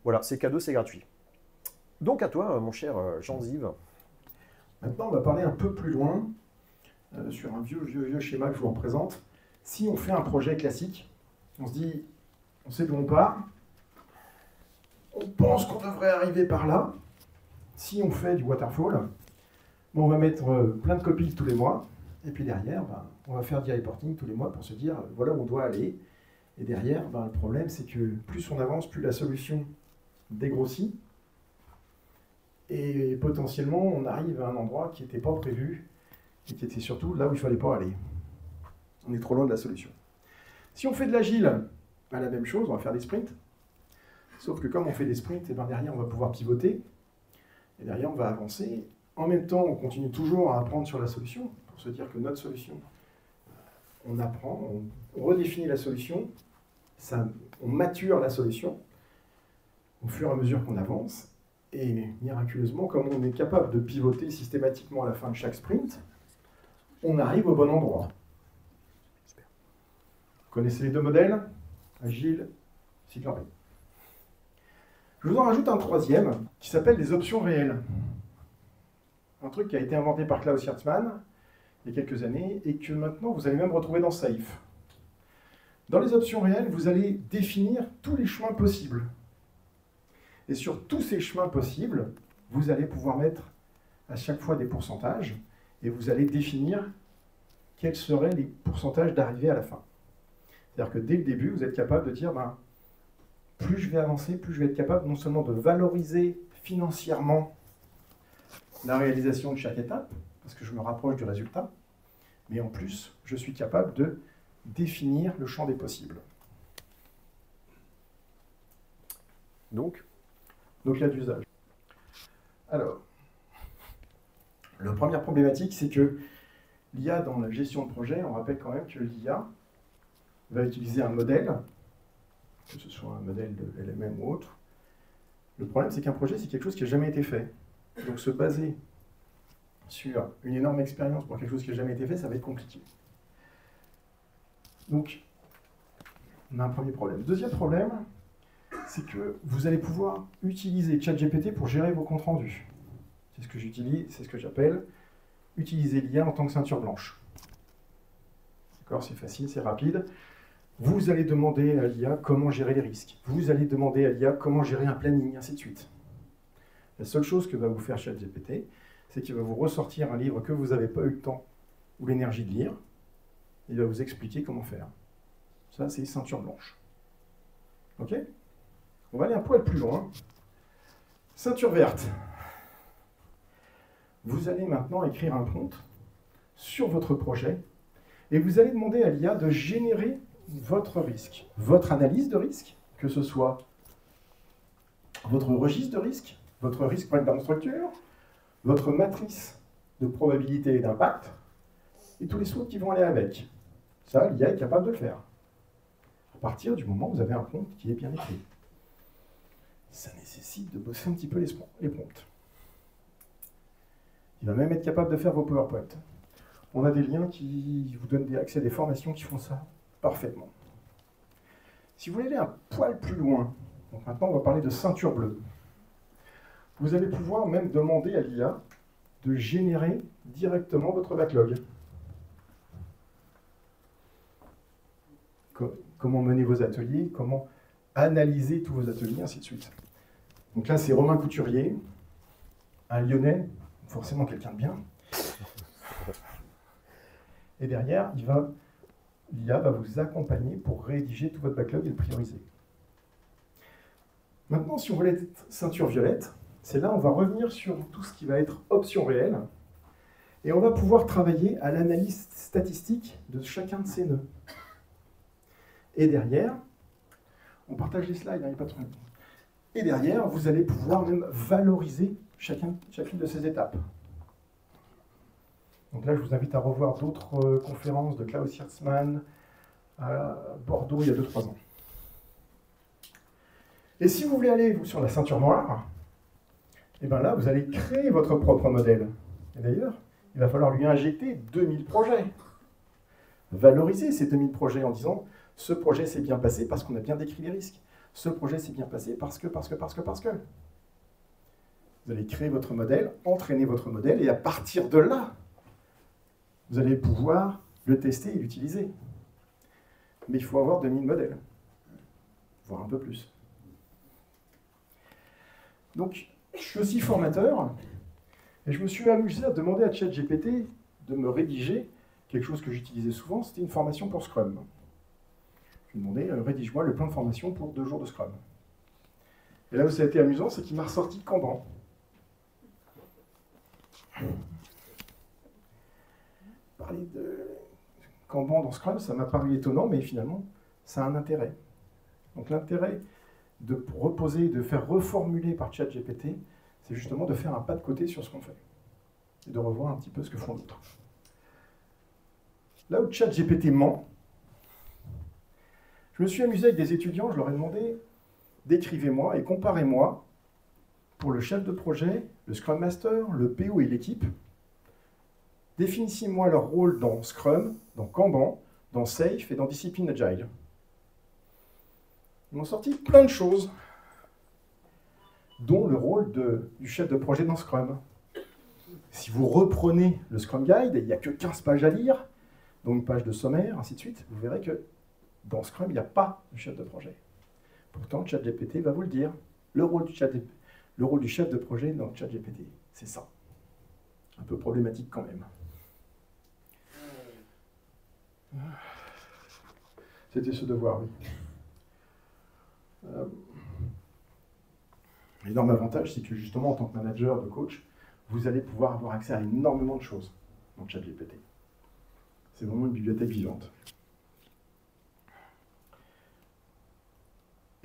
A: Voilà, c'est cadeau, c'est gratuit. Donc à toi, mon cher Jean-Yves.
C: Maintenant, on va parler un peu plus loin sur un vieux schéma que je vous représente. Si on fait un projet classique, on se dit, on sait d'où on part, on pense qu'on devrait arriver par là. Si on fait du waterfall, on va mettre plein de copies tous les mois, et puis derrière, on va faire du reporting tous les mois pour se dire, voilà où on doit aller. Et derrière, le problème, c'est que plus on avance, plus la solution dégrossit, Et potentiellement, on arrive à un endroit qui n'était pas prévu et qui était surtout là où il ne fallait pas aller. On est trop loin de la solution. Si on fait de l'agile, ben, la même chose, on va faire des sprints. Sauf que comme on fait des sprints, et ben derrière, on va pouvoir pivoter. Et derrière, on va avancer. En même temps, on continue toujours à apprendre sur la solution, pour se dire que notre solution, on apprend, on redéfinit la solution, on mature la solution au fur et à mesure qu'on avance. Et miraculeusement, comme on est capable de pivoter systématiquement à la fin de chaque sprint, on arrive au bon endroit. Vous connaissez les deux modèles, agile, cycle en V. Je vous en rajoute un troisième qui s'appelle les options réelles. Un truc qui a été inventé par Klaus Hirtzman il y a quelques années et que maintenant vous allez même retrouver dans Safe. Dans les options réelles, vous allez définir tous les chemins possibles. Et sur tous ces chemins possibles, vous allez pouvoir mettre à chaque fois des pourcentages et vous allez définir quels seraient les pourcentages d'arrivée à la fin. C'est-à-dire que dès le début, vous êtes capable de dire, ben, plus je vais avancer, plus je vais être capable non seulement de valoriser financièrement la réalisation de chaque étape, parce que je me rapproche du résultat, mais en plus, je suis capable de définir le champ des possibles. Donc il y a d'usage. Alors, la première problématique, c'est que l'IA dans la gestion de projet, on rappelle quand même que l'IA va utiliser un modèle, que ce soit un modèle de LMM ou autre. Le problème, c'est qu'un projet, c'est quelque chose qui n'a jamais été fait. Donc se baser sur une énorme expérience pour quelque chose qui n'a jamais été fait, ça va être compliqué. Donc, on a un premier problème. Deuxième problème, c'est que vous allez pouvoir utiliser ChatGPT pour gérer vos comptes rendus. C'est ce que j'utilise, c'est ce que j'appelle utiliser l'IA en tant que ceinture blanche. D'accord, c'est facile, c'est rapide. Vous allez demander à l'IA comment gérer les risques. Vous allez demander à l'IA comment gérer un planning, ainsi de suite. La seule chose que va vous faire ChatGPT, c'est qu'il va vous ressortir un livre que vous n'avez pas eu le temps ou l'énergie de lire. Et il va vous expliquer comment faire. Ça, c'est ceinture blanche. OK ? On va aller un poil plus loin. Ceinture verte. Vous allez maintenant écrire un prompt sur votre projet et vous allez demander à l'IA de générer votre risque, votre analyse de risque, que ce soit votre registre de risque, votre risque breakdown structure, votre matrice de probabilité et d'impact, et tous les swaps qui vont aller avec. Ça, l'IA est capable de le faire. À partir du moment où vous avez un prompt qui est bien écrit. Ça nécessite de bosser un petit peu les prompts. Il va même être capable de faire vos PowerPoint. On a des liens qui vous donnent accès à des formations qui font ça parfaitement. Si vous voulez aller un poil plus loin, donc maintenant on va parler de ceinture bleue, vous allez pouvoir même demander à l'IA de générer directement votre backlog. Comment mener vos ateliers, comment analyser tous vos ateliers, ainsi de suite. Donc là, c'est Romain Couturier, un Lyonnais, forcément quelqu'un de bien. Et derrière, l'IA va vous accompagner pour rédiger tout votre backlog et le prioriser. Maintenant, si on voulait être ceinture violette, c'est là on va revenir sur tout ce qui va être option réelle, et on va pouvoir travailler à l'analyse statistique de chacun de ces nœuds. Et derrière, on partage les slides, il n'y a pas de problème. Et derrière, vous allez pouvoir même valoriser chacune de ces étapes. Donc là, je vous invite à revoir d'autres conférences de Klaus Hirtzman à Bordeaux il y a 2-3 ans. Et si vous voulez aller sur la ceinture noire, et bien là, vous allez créer votre propre modèle. Et d'ailleurs, il va falloir lui injecter 2000 projets. Valoriser ces 2000 projets en disant « ce projet s'est bien passé parce qu'on a bien décrit les risques. Ce projet s'est bien passé parce que. » Vous allez créer votre modèle, entraîner votre modèle, et à partir de là, vous allez pouvoir le tester et l'utiliser. Mais il faut avoir 2000 modèles, voire un peu plus. Donc, je suis aussi formateur, et je me suis amusé à demander à ChatGPT de me rédiger quelque chose que j'utilisais souvent, c'était une formation pour Scrum. Je lui ai demandé, rédige-moi le plan de formation pour 2 jours de Scrum. Et là où ça a été amusant, c'est qu'il m'a ressorti Kanban. Parler de Kanban dans Scrum, ça m'a paru étonnant, mais finalement, ça a un intérêt. Donc l'intérêt de reposer, de faire reformuler par ChatGPT, c'est justement de faire un pas de côté sur ce qu'on fait et de revoir un petit peu ce que font d'autres. Là où ChatGPT ment, je me suis amusé avec des étudiants, je leur ai demandé décrivez-moi et comparez-moi pour le chef de projet, le Scrum Master, le PO et l'équipe. Définissez-moi leur rôle dans Scrum, dans Kanban, dans Safe et dans Discipline Agile. Ils m'ont sorti plein de choses, dont le rôle du chef de projet dans Scrum. Si vous reprenez le Scrum Guide, il n'y a que 15 pages à lire, dont une page de sommaire, ainsi de suite, vous verrez que dans Scrum, il n'y a pas de chef de projet. Pourtant, ChatGPT va vous le dire. Le rôle du chef de projet dans ChatGPT, c'est ça. Un peu problématique quand même. C'était ce devoir, oui. L'énorme avantage, c'est que justement, en tant que manager, de coach, vous allez pouvoir avoir accès à énormément de choses dans ChatGPT. C'est vraiment une bibliothèque vivante.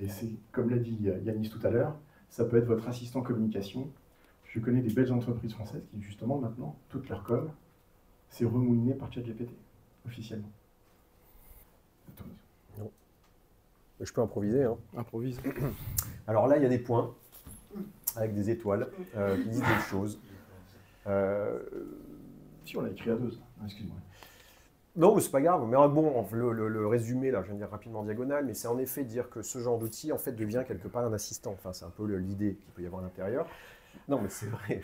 C: Et c'est, comme l'a dit Yanis tout à l'heure, ça peut être votre assistant communication. Je connais des belles entreprises françaises qui, justement, maintenant, toute leur com, c'est remouliné par ChatGPT, officiellement.
A: Non. Je peux improviser. Hein.
C: Improvise.
A: Alors là, il y a des points avec des étoiles qui disent des choses.
C: Si, on l'a écrit à deux. Excuse-moi.
A: Non, mais c'est pas grave. Mais bon, le résumé, là, je viens de dire rapidement en diagonale, mais c'est en effet dire que ce genre d'outil, en fait, devient quelque part un assistant. Enfin, c'est un peu l'idée qu'il peut y avoir à l'intérieur. Non, mais c'est vrai.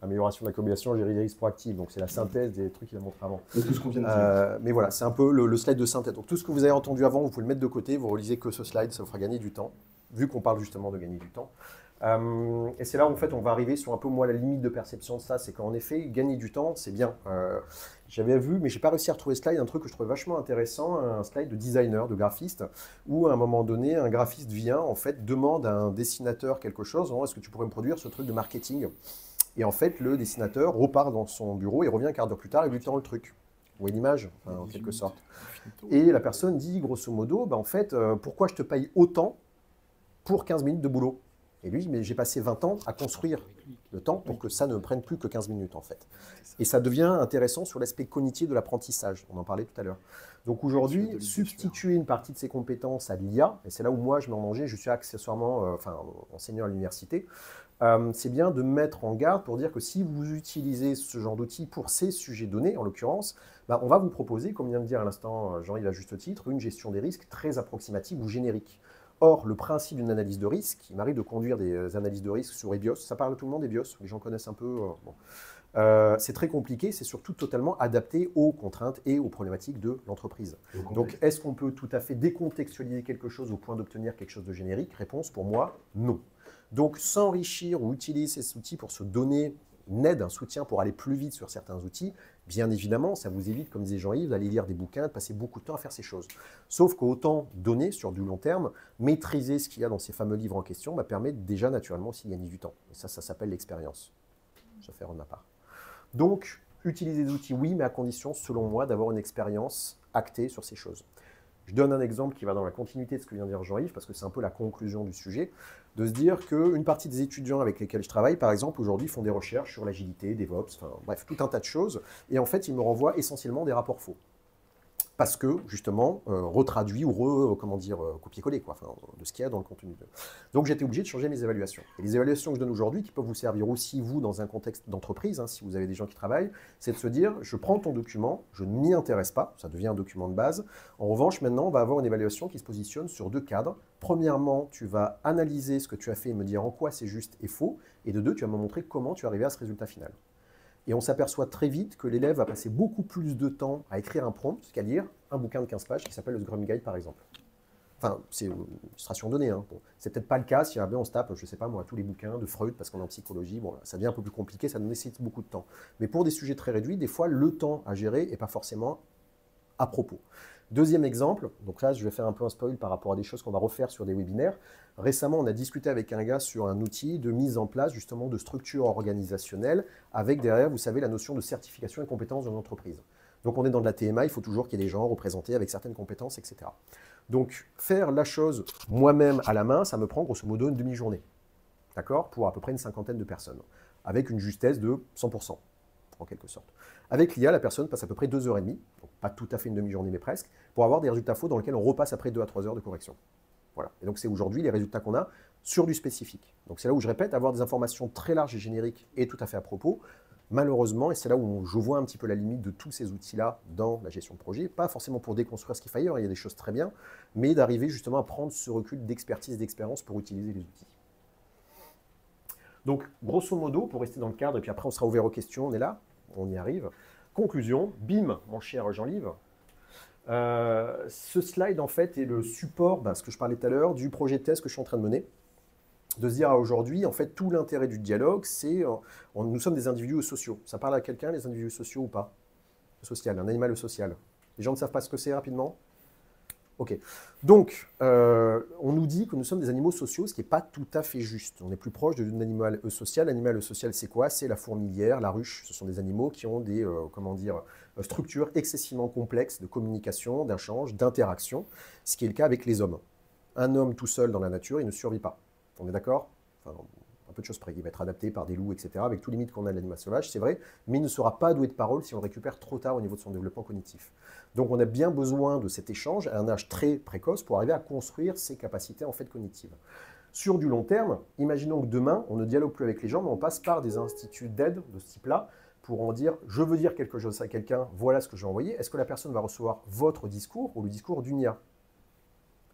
A: Amélioration de la communication, gérer proactive. Donc, c'est la synthèse des trucs qu'il a montré avant.
C: Et tout ce qu'on vient de dire.
A: Mais voilà, c'est un peu le slide de synthèse. Donc, tout ce que vous avez entendu avant, vous pouvez le mettre de côté. Vous relisez que ce slide, ça vous fera gagner du temps, vu qu'on parle justement de gagner du temps. Et c'est là où, en fait, on va arriver sur un peu, moi, la limite de perception de ça. C'est qu'en effet, gagner du temps, c'est bien. J'avais vu, mais je n'ai pas réussi à retrouver ce slide, un truc que je trouvais vachement intéressant, un slide de designer, de graphiste, où à un moment donné, un graphiste vient, en fait, demande à un dessinateur quelque chose. Est-ce que tu pourrais me produire ce truc de marketing? Et en fait, le dessinateur repart dans son bureau et revient un quart d'heure plus tard et lui tend le truc. Vous voyez l'image, enfin, en quelque sorte. Et la personne dit, grosso modo, en fait, pourquoi je te paye autant pour 15 minutes de boulot? Et lui, mais j'ai passé 20 ans à construire le temps pour que ça ne me prenne plus que 15 minutes, en fait. Et ça devient intéressant sur l'aspect cognitif de l'apprentissage. On en parlait tout à l'heure. Donc aujourd'hui, substituer une partie de ses compétences à l'IA, et c'est là où moi je m'en mangeais, je suis accessoirement enseignant à l'université, c'est bien de mettre en garde pour dire que si vous utilisez ce genre d'outils pour ces sujets donnés, en l'occurrence, on va vous proposer, comme vient de dire à l'instant Jean-Yves à juste titre, une gestion des risques très approximative ou générique. Or, le principe d'une analyse de risque, il m'arrive de conduire des analyses de risque sur EBIOS, ça parle à tout le monde, EBIOS, les gens connaissent un peu. C'est très compliqué, c'est surtout totalement adapté aux contraintes et aux problématiques de l'entreprise. Donc, est-ce qu'on peut tout à fait décontextualiser quelque chose au point d'obtenir quelque chose de générique? Réponse pour moi, non. Donc, s'enrichir ou utiliser ces outils pour se donner une aide, un soutien pour aller plus vite sur certains outils, bien évidemment, ça vous évite, comme disait Jean-Yves, d'aller lire des bouquins, de passer beaucoup de temps à faire ces choses. Sauf qu'autant donner sur du long terme, maîtriser ce qu'il y a dans ces fameux livres en question, permet déjà naturellement aussi de gagner du temps. Et ça s'appelle l'expérience. Je vais faire en ma part. Donc, utiliser des outils, oui, mais à condition, selon moi, d'avoir une expérience actée sur ces choses. Je donne un exemple qui va dans la continuité de ce que vient de dire Jean-Yves, parce que c'est un peu la conclusion du sujet, de se dire qu'une partie des étudiants avec lesquels je travaille, par exemple, aujourd'hui, font des recherches sur l'agilité, DevOps, enfin bref, tout un tas de choses, et en fait, ils me renvoient essentiellement des rapports faux. Parce que, justement, retraduit ou copier-coller, de ce qu'il y a dans le contenu. Donc, j'étais obligé de changer mes évaluations. Et les évaluations que je donne aujourd'hui, qui peuvent vous servir aussi, vous, dans un contexte d'entreprise, si vous avez des gens qui travaillent, c'est de se dire, je prends ton document, je ne m'y intéresse pas, ça devient un document de base. En revanche, maintenant, on va avoir une évaluation qui se positionne sur deux cadres. Premièrement, tu vas analyser ce que tu as fait et me dire en quoi c'est juste et faux. Et de deux, tu vas me montrer comment tu es arrivé à ce résultat final. Et on s'aperçoit très vite que l'élève va passer beaucoup plus de temps à écrire un prompt qu'à lire un bouquin de 15 pages qui s'appelle le Scrum Guide, par exemple. Enfin, c'est une illustration donnée. Bon, c'est peut-être pas le cas si on se tape, je sais pas moi, tous les bouquins de Freud parce qu'on est en psychologie. Bon, ça devient un peu plus compliqué, ça nécessite beaucoup de temps. Mais pour des sujets très réduits, des fois, le temps à gérer n'est pas forcément à propos. Deuxième exemple, donc là, je vais faire un peu un spoil par rapport à des choses qu'on va refaire sur des webinaires. Récemment, on a discuté avec un gars sur un outil de mise en place justement de structure organisationnelle avec derrière, vous savez, la notion de certification et compétences dans l'entreprise. Donc on est dans de la TMA, il faut toujours qu'il y ait des gens représentés avec certaines compétences, etc. Donc faire la chose moi-même à la main, ça me prend grosso modo une demi-journée, d'accord, pour à peu près une cinquantaine de personnes, avec une justesse de 100%, en quelque sorte. Avec l'IA, la personne passe à peu près 2h30, donc pas tout à fait une demi-journée, mais presque, pour avoir des résultats faux dans lesquels on repasse après 2 à 3 heures de correction. Voilà. Et donc c'est aujourd'hui les résultats qu'on a sur du spécifique. Donc c'est là où je répète, avoir des informations très larges et génériques est tout à fait à propos. Malheureusement, et c'est là où je vois un petit peu la limite de tous ces outils-là dans la gestion de projet, pas forcément pour déconstruire ce qu'il fait ailleurs, il y a des choses très bien, mais d'arriver justement à prendre ce recul d'expertise, d'expérience pour utiliser les outils. Donc, grosso modo, pour rester dans le cadre, et puis après on sera ouvert aux questions, on est là, on y arrive. Conclusion, bim, mon cher Jean-Live. Ce slide, en fait, est le support, ce que je parlais tout à l'heure, du projet de thèse que je suis en train de mener. De se dire aujourd'hui, en fait, tout l'intérêt du dialogue, c'est nous sommes des individus sociaux. Ça parle à quelqu'un, les individus sociaux ou pas? Social, un animal social. Les gens ne savent pas ce que c'est rapidement? Ok. Donc, on nous dit que nous sommes des animaux sociaux, ce qui n'est pas tout à fait juste. On est plus proche d'un animal social. L'animal social, c'est quoi? C'est la fourmilière, la ruche. Ce sont des animaux qui ont des structures excessivement complexes de communication, d'échange, d'interaction, ce qui est le cas avec les hommes. Un homme tout seul dans la nature, il ne survit pas. On est d'accord? Enfin, un peu de choses près. Il va être adapté par des loups, etc., avec tous les limites qu'on a de l'animal sauvage, c'est vrai, mais il ne sera pas doué de parole si on le récupère trop tard au niveau de son développement cognitif. Donc on a bien besoin de cet échange à un âge très précoce pour arriver à construire ses capacités en fait cognitives. Sur du long terme, imaginons que demain, on ne dialogue plus avec les gens, mais on passe par des instituts d'aide de ce type-là pour en dire « je veux dire quelque chose à quelqu'un, voilà ce que j'ai envoyé ». Est-ce que la personne va recevoir votre discours ou le discours d'une IA?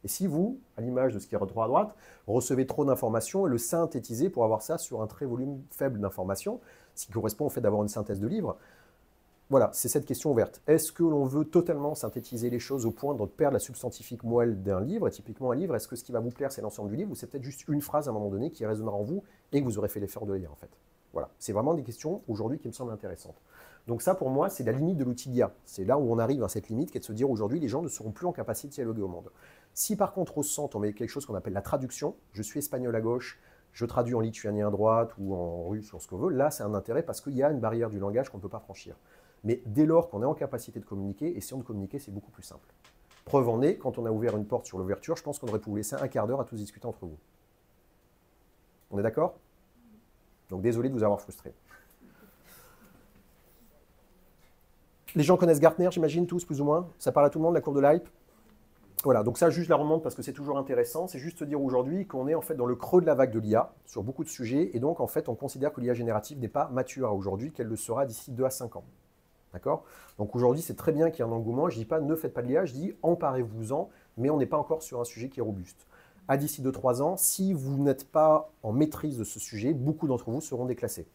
A: Et si vous, à l'image de ce qui est droit à droite, recevez trop d'informations et le synthétisez pour avoir ça sur un très volume faible d'informations, ce qui correspond au fait d'avoir une synthèse de livre, voilà, c'est cette question ouverte. Est-ce que l'on veut totalement synthétiser les choses au point de perdre la substantifique moelle d'un livre? Et typiquement un livre, est-ce que ce qui va vous plaire, c'est l'ensemble du livre ou c'est peut-être juste une phrase à un moment donné qui résonnera en vous et que vous aurez fait l'effort de lire en fait? Voilà, c'est vraiment des questions aujourd'hui qui me semblent intéressantes. Donc ça, pour moi, c'est la limite de l'outil d'IA. C'est là où on arrive à cette limite qui est de se dire aujourd'hui, les gens ne seront plus en capacité de dialoguer au monde. Si par contre au centre, on met quelque chose qu'on appelle la traduction, je suis espagnol à gauche, je traduis en lituanien à droite ou en russe ou ce qu'on veut, là c'est un intérêt parce qu'il y a une barrière du langage qu'on ne peut pas franchir. Mais dès lors qu'on est en capacité de communiquer, essayons de communiquer, c'est beaucoup plus simple. Preuve en est, quand on a ouvert une porte sur l'ouverture, je pense qu'on aurait pu vous laisser un quart d'heure à tous discuter entre vous. On est d'accord? Donc désolé de vous avoir frustré. Les gens connaissent Gartner, j'imagine, tous, plus ou moins. Ça parle à tout le monde, la courbe de l'hype. Voilà, donc ça, juste la remonte parce que c'est toujours intéressant. C'est juste te dire aujourd'hui qu'on est en fait dans le creux de la vague de l'IA sur beaucoup de sujets. Et donc, en fait, on considère que l'IA générative n'est pas mature à aujourd'hui, qu'elle le sera d'ici 2 à 5 ans. D'accord? Donc aujourd'hui, c'est très bien qu'il y ait un engouement. Je ne dis pas ne faites pas de l'IA, je dis emparez-vous-en, mais on n'est pas encore sur un sujet qui est robuste. À d'ici 2-3 ans, si vous n'êtes pas en maîtrise de ce sujet, beaucoup d'entre vous seront déclassés.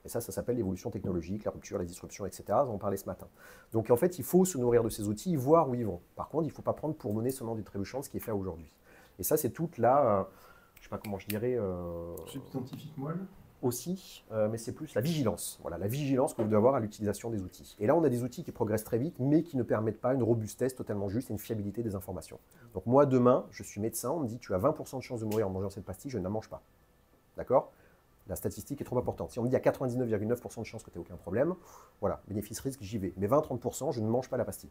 A: Et ça s'appelle l'évolution technologique, la rupture, la disruption, etc. On en parlait ce matin. Donc en fait, il faut se nourrir de ces outils, voir où ils vont. Par contre, il ne faut pas prendre pour monnaie sonnante et trébuchante ce qui est fait aujourd'hui. Et ça, c'est toute la, je ne sais pas comment je dirais...
C: substantifique moelle
A: aussi, mais c'est plus la vigilance. Voilà, la vigilance que vous devez avoir à l'utilisation des outils. Et là, on a des outils qui progressent très vite, mais qui ne permettent pas une robustesse totalement juste et une fiabilité des informations. Donc moi, demain, je suis médecin, on me dit tu as 20% de chance de mourir en mangeant cette pastille, je ne la mange pas. D'accord? La statistique est trop importante. Si on me dit à 99,9% de chance que tu n'as aucun problème, voilà, bénéfice-risque, j'y vais. Mais 20-30%, je ne mange pas la pastille.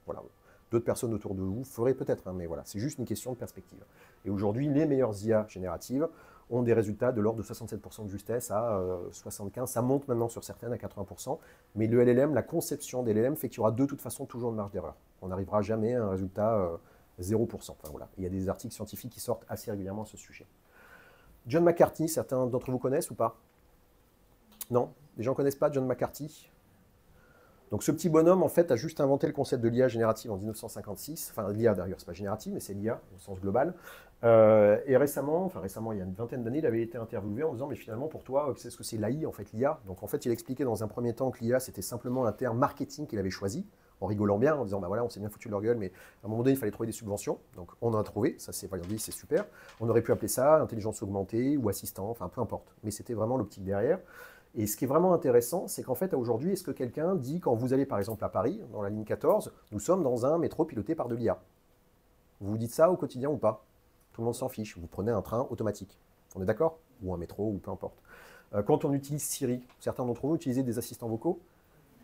A: Voilà. D'autres personnes autour de vous feraient peut-être, hein, mais voilà, c'est juste une question de perspective. Et aujourd'hui, les meilleures IA génératives ont des résultats de l'ordre de 67% de justesse à 75%. Ça monte maintenant sur certaines à 80%. Mais le LLM, la conception des LLM fait qu'il y aura de toute façon toujours une marge d'erreur. On n'arrivera jamais à un résultat 0%. Enfin, voilà. Il y a des articles scientifiques qui sortent assez régulièrement à ce sujet. John McCarthy, certains d'entre vous connaissent ou pas? Non? Les gens ne connaissent pas John McCarthy? Donc ce petit bonhomme, en fait, a juste inventé le concept de l'IA générative en 1956. Enfin, l'IA d'ailleurs, ce n'est pas générative, mais c'est l'IA au sens global. Et récemment, il y a une vingtaine d'années, il avait été interviewé en disant « Mais finalement, pour toi, c'est ce que c'est l'AI, en fait, l'IA ?» Donc en fait, il expliquait dans un premier temps que l'IA, c'était simplement un terme marketing qu'il avait choisi, en rigolant bien, en disant bah voilà, on s'est bien foutu de leur gueule, mais à un moment donné, il fallait trouver des subventions. Donc on en a trouvé, ça c'est validé, c'est super. On aurait pu appeler ça intelligence augmentée ou assistant, enfin peu importe. Mais c'était vraiment l'optique derrière. Et ce qui est vraiment intéressant, c'est qu'en fait, aujourd'hui, est-ce que quelqu'un dit, quand vous allez par exemple à Paris, dans la ligne 14, nous sommes dans un métro piloté par de l'IA. Vous vous dites ça au quotidien ou pas? Tout le monde s'en fiche. Vous prenez un train automatique. On est d'accord? Ou un métro, ou peu importe. Quand on utilise Siri, certains d'entre vous utilisez des assistants vocaux.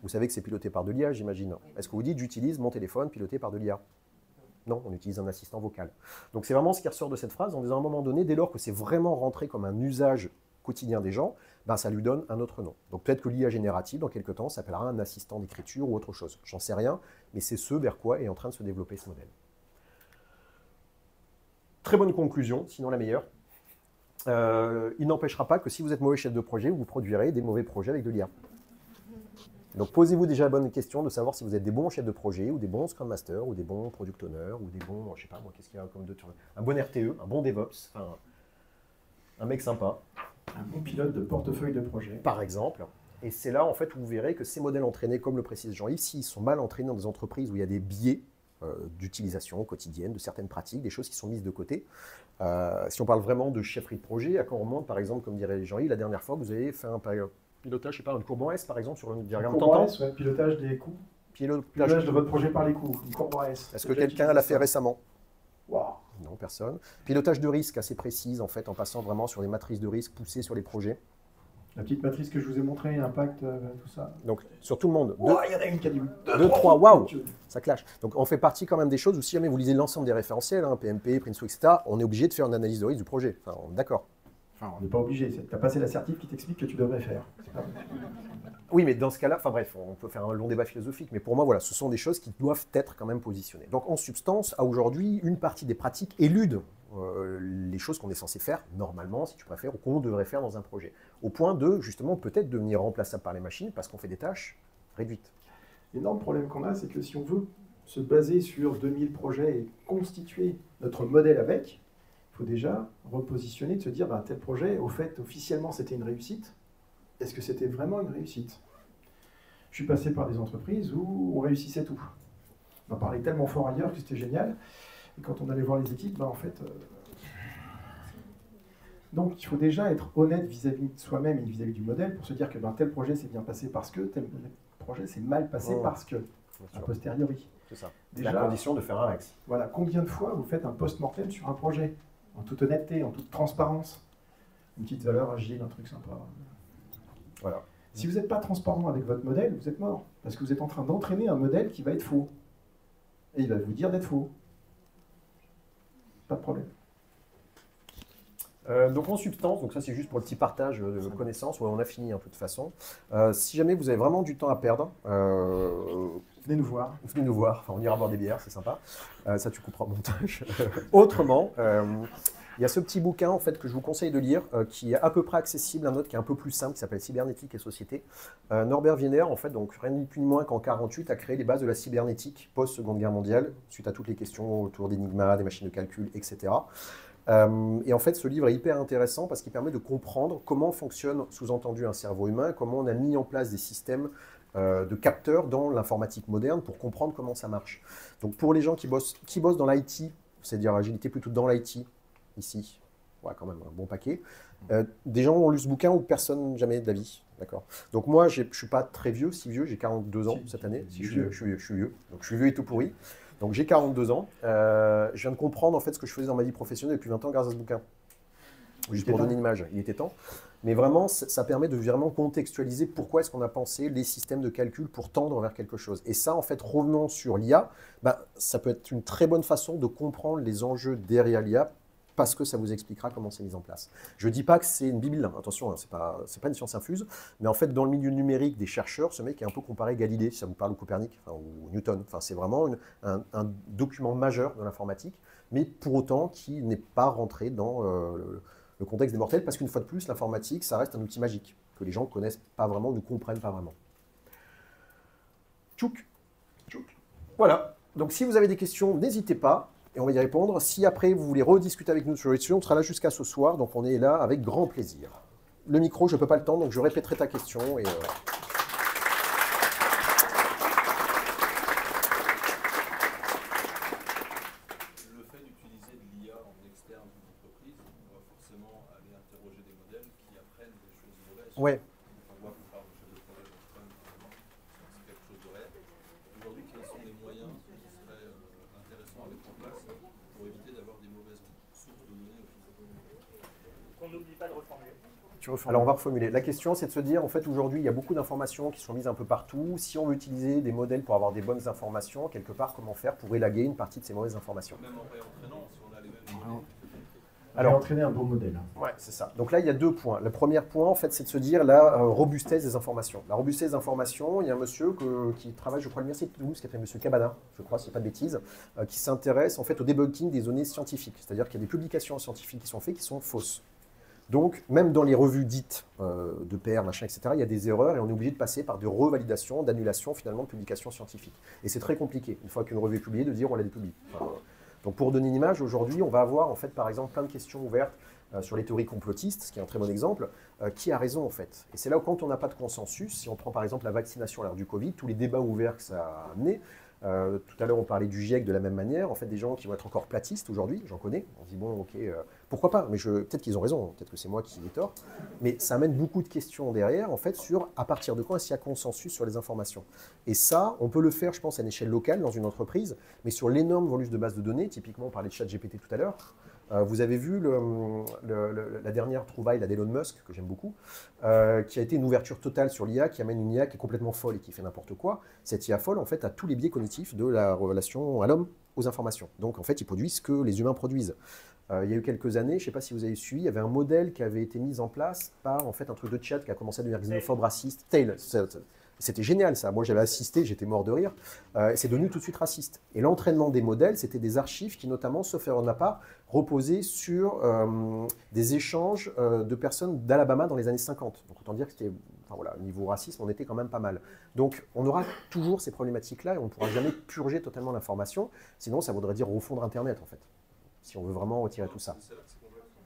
A: Vous savez que c'est piloté par de l'IA, j'imagine. Est-ce que vous dites, j'utilise mon téléphone piloté par de l'IA? Non, on utilise un assistant vocal. Donc c'est vraiment ce qui ressort de cette phrase, en disant à un moment donné, dès lors que c'est vraiment rentré comme un usage quotidien des gens, ben ça lui donne un autre nom. Donc peut-être que l'IA générative, dans quelques temps, s'appellera un assistant d'écriture ou autre chose. J'en sais rien, mais c'est ce vers quoi est en train de se développer ce modèle. Très bonne conclusion, sinon la meilleure. Il n'empêchera pas que si vous êtes mauvais chef de projet, vous produirez des mauvais projets avec de l'IA. Donc posez-vous déjà la bonne question de savoir si vous êtes des bons chefs de projet, ou des bons Scrum Masters, ou des bons Product Owners, ou des bons, je sais pas moi, qu'est-ce qu'il y a comme d'autres, un bon RTE, un bon DevOps, enfin, un mec sympa.
C: Un bon pilote de portefeuille de projet.
A: Par exemple. Et c'est là, en fait, où vous verrez que ces modèles entraînés, comme le précise Jean-Yves, s'ils sont mal entraînés dans des entreprises où il y a des biais d'utilisation quotidienne de certaines pratiques, des choses qui sont mises de côté. Si on parle vraiment de chefferie de projet, à quand on remonte, par exemple, comme dirait Jean-Yves, la dernière fois, vous avez fait un pilotage, je sais pas, une courbe en S, par exemple, sur un diagramme tentant.
C: Ouais, pilotage des coûts.
A: Pilotage
C: de votre projet par les coûts, une courbe en S.
A: Est-ce que quelqu'un l'a fait récemment?
C: Wow.
A: Non, personne. Pilotage de risque assez précise, en fait, en passant vraiment sur les matrices de risque poussées sur les projets.
C: La petite matrice que je vous ai montrée, impact, tout ça.
A: Donc, sur tout le monde.
C: Il y en a une qui a dit
A: 2, 3, waouh, ça clash. Donc, on fait partie quand même des choses où si jamais vous lisez l'ensemble des référentiels, hein, PMP, Prince2, etc., on est obligé de faire une analyse de risque du projet. Enfin, on est d'accord.
C: Enfin, on n'est pas obligé. Tu as passé la certif qui t'explique que tu devrais faire.
A: Oui, mais dans ce cas-là, enfin bref, on peut faire un long débat philosophique, mais pour moi, voilà, ce sont des choses qui doivent être quand même positionnées. Donc, en substance, à aujourd'hui, une partie des pratiques éludent les choses qu'on est censé faire, normalement, si tu préfères, ou qu'on devrait faire dans un projet. Au point de, justement, peut-être devenir remplaçable par les machines parce qu'on fait des tâches réduites.
C: L'énorme problème qu'on a, c'est que si on veut se baser sur 2000 projets et constituer notre modèle avec, il faut déjà repositionner, de se dire, ben, tel projet, au fait, officiellement, c'était une réussite. Est-ce que c'était vraiment une réussite? Je suis passé par des entreprises où on réussissait tout. On en parlait tellement fort ailleurs que c'était génial. Et quand on allait voir les équipes, ben, en fait... Donc, il faut déjà être honnête vis-à-vis de soi-même et vis-à-vis du modèle pour se dire que ben, tel projet s'est bien passé parce que, tel projet s'est mal passé parce que, a posteriori.
A: C'est ça.
C: Déjà,
A: la condition de faire un Rex.
C: Voilà, combien de fois vous faites un post-mortem sur un projet, en toute honnêteté, en toute transparence, une petite valeur agile, un truc sympa.
A: Voilà.
C: Si vous n'êtes pas transparent avec votre modèle, vous êtes mort, parce que vous êtes en train d'entraîner un modèle qui va être faux. Et il va vous dire d'être faux. Pas de problème.
A: Donc en substance, donc ça c'est juste pour le petit partage de connaissances, ouais, on a fini de toute façon. Si jamais vous avez vraiment du temps à perdre,
C: venez nous voir.
A: Venez nous voir, enfin, on ira boire des bières, c'est sympa. Ça tu couperas au montage. Autrement, il y a ce petit bouquin en fait, que je vous conseille de lire, qui est à peu près accessible, un autre qui est un peu plus simple, qui s'appelle Cybernétique et Société. Norbert Wiener, en fait, donc rien de plus ni moins qu'en 1948, a créé les bases de la cybernétique post-Seconde Guerre mondiale, suite à toutes les questions autour d'Enigma, des machines de calcul, etc. Et en fait, ce livre est hyper intéressant parce qu'il permet de comprendre comment fonctionne, sous-entendu, un cerveau humain, comment on a mis en place des systèmes de capteurs dans l'informatique moderne pour comprendre comment ça marche. Donc pour les gens qui bossent dans l'IT, c'est-à-dire agilité plutôt dans l'IT, ici, ouais, quand même un bon paquet, des gens ont lu ce bouquin ou personne jamais de la vie, d'accord. Donc moi, je ne suis pas très vieux, si vieux, j'ai 42 ans cette année, si je suis vieux, donc je suis vieux et tout pourri. Donc j'ai 42 ans, je viens de comprendre en fait ce que je faisais dans ma vie professionnelle depuis 20 ans grâce à ce bouquin. Juste pour donner une image, il était temps. Mais vraiment, ça permet de vraiment contextualiser pourquoi est-ce qu'on a pensé les systèmes de calcul pour tendre vers quelque chose. Et ça, en fait, revenons sur l'IA, ça peut être une très bonne façon de comprendre les enjeux derrière l'IA parce que ça vous expliquera comment c'est mis en place. Je ne dis pas que c'est une bible, attention, hein, ce n'est pas une science infuse, mais en fait, dans le milieu numérique des chercheurs, ce mec est un peu comparé Galilée, si ça vous parle, ou Copernic, ou Newton. Enfin, c'est vraiment un document majeur de l'informatique, mais pour autant qui n'est pas rentré dans le contexte des mortels, parce qu'une fois de plus, l'informatique, ça reste un outil magique, que les gens ne connaissent pas vraiment, ne comprennent pas vraiment. Tchouk. Voilà. Donc, si vous avez des questions, n'hésitez pas. Et on va y répondre. Si après, vous voulez rediscuter avec nous sur le sujet, on sera là jusqu'à ce soir. Donc, on est là avec grand plaisir. Le micro, je ne peux pas le temps, donc je répéterai ta question. Et,
E: Le fait d'utiliser de l'IA en externe d'une entreprise, on va forcément aller interroger des modèles qui apprennent des choses mauvaises.
A: ouais.
E: On
A: Alors on va reformuler. La question, c'est de se dire, en fait, aujourd'hui, il y a beaucoup d'informations qui sont mises un peu partout. Si on veut utiliser des modèles pour avoir des bonnes informations, quelque part, comment faire pour élaguer une partie de ces mauvaises informations?
E: Même en réentraînant, si on a les mêmes données.
C: Alors, entraîner un bon modèle.
A: Ouais, c'est ça. Donc là, il y a 2 points. Le premier point, en fait, c'est de se dire la robustesse des informations. La robustesse des informations, il y a un monsieur qui travaille, je crois, à l'Université de Toulouse, qui s'appelle monsieur Cabana, je crois, si je ne dis pas de bêtises, qui s'intéresse en fait au debunking des données scientifiques. C'est-à-dire qu'il y a des publications scientifiques qui sont faites qui sont fausses. Donc, même dans les revues dites de PR, machin, etc., il y a des erreurs et on est obligé de passer par des revalidations, d'annulations finalement de publications scientifiques. Et c'est très compliqué, une fois qu'une revue est publiée, de dire on la dépublie. Donc pour donner une image, aujourd'hui, on va avoir en fait par exemple plein de questions ouvertes sur les théories complotistes, ce qui est un très bon exemple. Qui a raison en fait? Et c'est là où quand on n'a pas de consensus, si on prend par exemple la vaccination à l'heure du Covid, tous les débats ouverts que ça a amené, tout à l'heure on parlait du GIEC de la même manière, en fait des gens qui vont être encore platistes aujourd'hui, j'en connais, on se dit bon ok, pourquoi pas, mais peut-être qu'ils ont raison, peut-être que c'est moi qui ai tort, mais ça amène beaucoup de questions derrière en fait sur à partir de quand est-ce qu'il y a consensus sur les informations. Et ça, on peut le faire je pense à une échelle locale dans une entreprise, mais sur l'énorme volume de bases de données, typiquement on parlait de ChatGPT tout à l'heure, vous avez vu la dernière trouvaille d'Elon Musk, que j'aime beaucoup, qui a été une ouverture totale sur l'IA, qui amène une IA qui est complètement folle et qui fait n'importe quoi. Cette IA folle, en fait, a tous les biais cognitifs de la relation à l'homme aux informations. Donc, en fait, ils produisent ce que les humains produisent. Il y a eu quelques années, je ne sais pas si vous avez suivi, il y avait un modèle qui avait été mis en place par, en fait, un truc de chat qui a commencé à devenir xénophobe, raciste. Tail. C'était génial ça, moi j'avais assisté, j'étais mort de rire, c'est devenu tout de suite raciste. Et l'entraînement des modèles, c'était des archives qui notamment, sauf erreur de ma part, reposaient sur des échanges de personnes d'Alabama dans les années 50. Donc autant dire que c'était, enfin voilà, au niveau racisme, on était quand même pas mal. Donc on aura toujours ces problématiques-là et on ne pourra jamais purger totalement l'information, sinon ça voudrait dire refondre Internet en fait, si on veut vraiment retirer tout ça.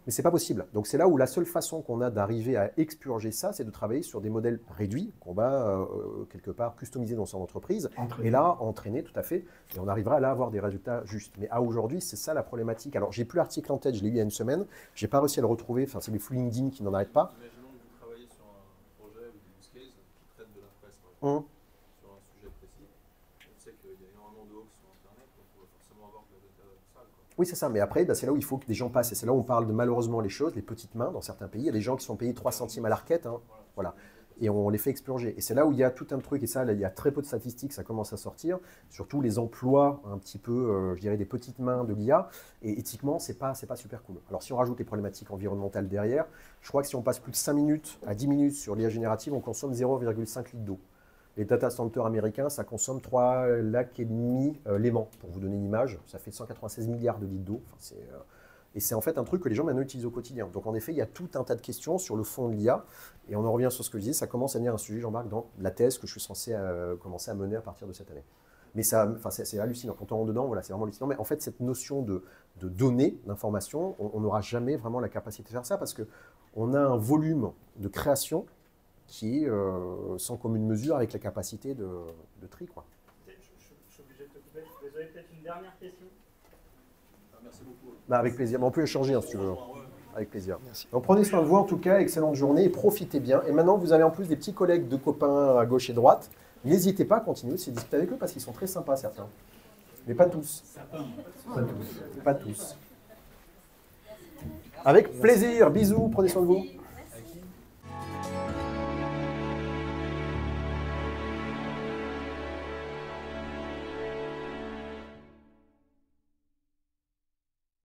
A: Mais ce n'est pas possible. Donc c'est là où la seule façon qu'on a d'arriver à expurger ça, c'est de travailler sur des modèles réduits qu'on va quelque part customiser dans son entreprise. Et là, entraîner tout à fait. Et on arrivera à là avoir des résultats justes. Mais à aujourd'hui, c'est ça la problématique. Alors j'ai plus l'article en tête, je l'ai eu il y a une semaine. Je n'ai pas réussi à le retrouver. Enfin, c'est les flux LinkedIn qui n'en arrêtent pas.
E: Imaginons que vous travaillez sur un projet ou des use cases qui traitent de la presse, par exemple, sur un sujet précis. On sait qu'il y a énormément de hoax sur Internet, donc on va forcément avoir de la data sale.
A: Oui, c'est ça. Mais après, c'est là où il faut que des gens passent. Et c'est là où on parle de malheureusement les choses, les petites mains dans certains pays. Il y a des gens qui sont payés 3 centimes à l'arquette. Hein, voilà. Et on les fait expurger. Et c'est là où il y a tout un truc, et ça, là, il y a très peu de statistiques, ça commence à sortir, surtout les emplois un petit peu, je dirais, des petites mains de l'IA. Et éthiquement, c'est pas super cool. Alors si on rajoute les problématiques environnementales derrière, je crois que si on passe plus de 5 minutes à 10 minutes sur l'IA générative, on consomme 0,5 litres d'eau. Les data centers américains, ça consomme 3,5 lacs Léman. Pour vous donner une image, ça fait 196 milliards de litres d'eau. Enfin, et c'est en fait un truc que les gens maintenant utilisent au quotidien. Donc en effet, il y a tout un tas de questions sur le fond de l'IA. Et on en revient sur ce que je disais, ça commence à devenir un sujet, j'embarque dans la thèse que je suis censé commencer à mener à partir de cette année. Mais c'est hallucinant. Quand on rentre dedans, voilà, c'est vraiment hallucinant. Mais en fait, cette notion de données, d'information, on n'aura jamais vraiment la capacité de faire ça parce qu'on a un volume de création qui est sans commune mesure avec la capacité de tri, quoi.
B: Je suis obligé de te couper. Vous avez peut-être une dernière question?
E: Merci beaucoup.
A: Bah, avec plaisir. Mais on peut échanger hein, si tu veux. Avec plaisir. Merci. Donc prenez soin de vous en tout cas, excellente journée et profitez bien. Et maintenant, vous avez en plus des petits collègues de copains à gauche et droite. N'hésitez pas à continuer aussi à discuter avec eux parce qu'ils sont très sympas certains. Mais pas tous. Pas tous. Pas tous. Avec plaisir. Bisous. Prenez soin de vous.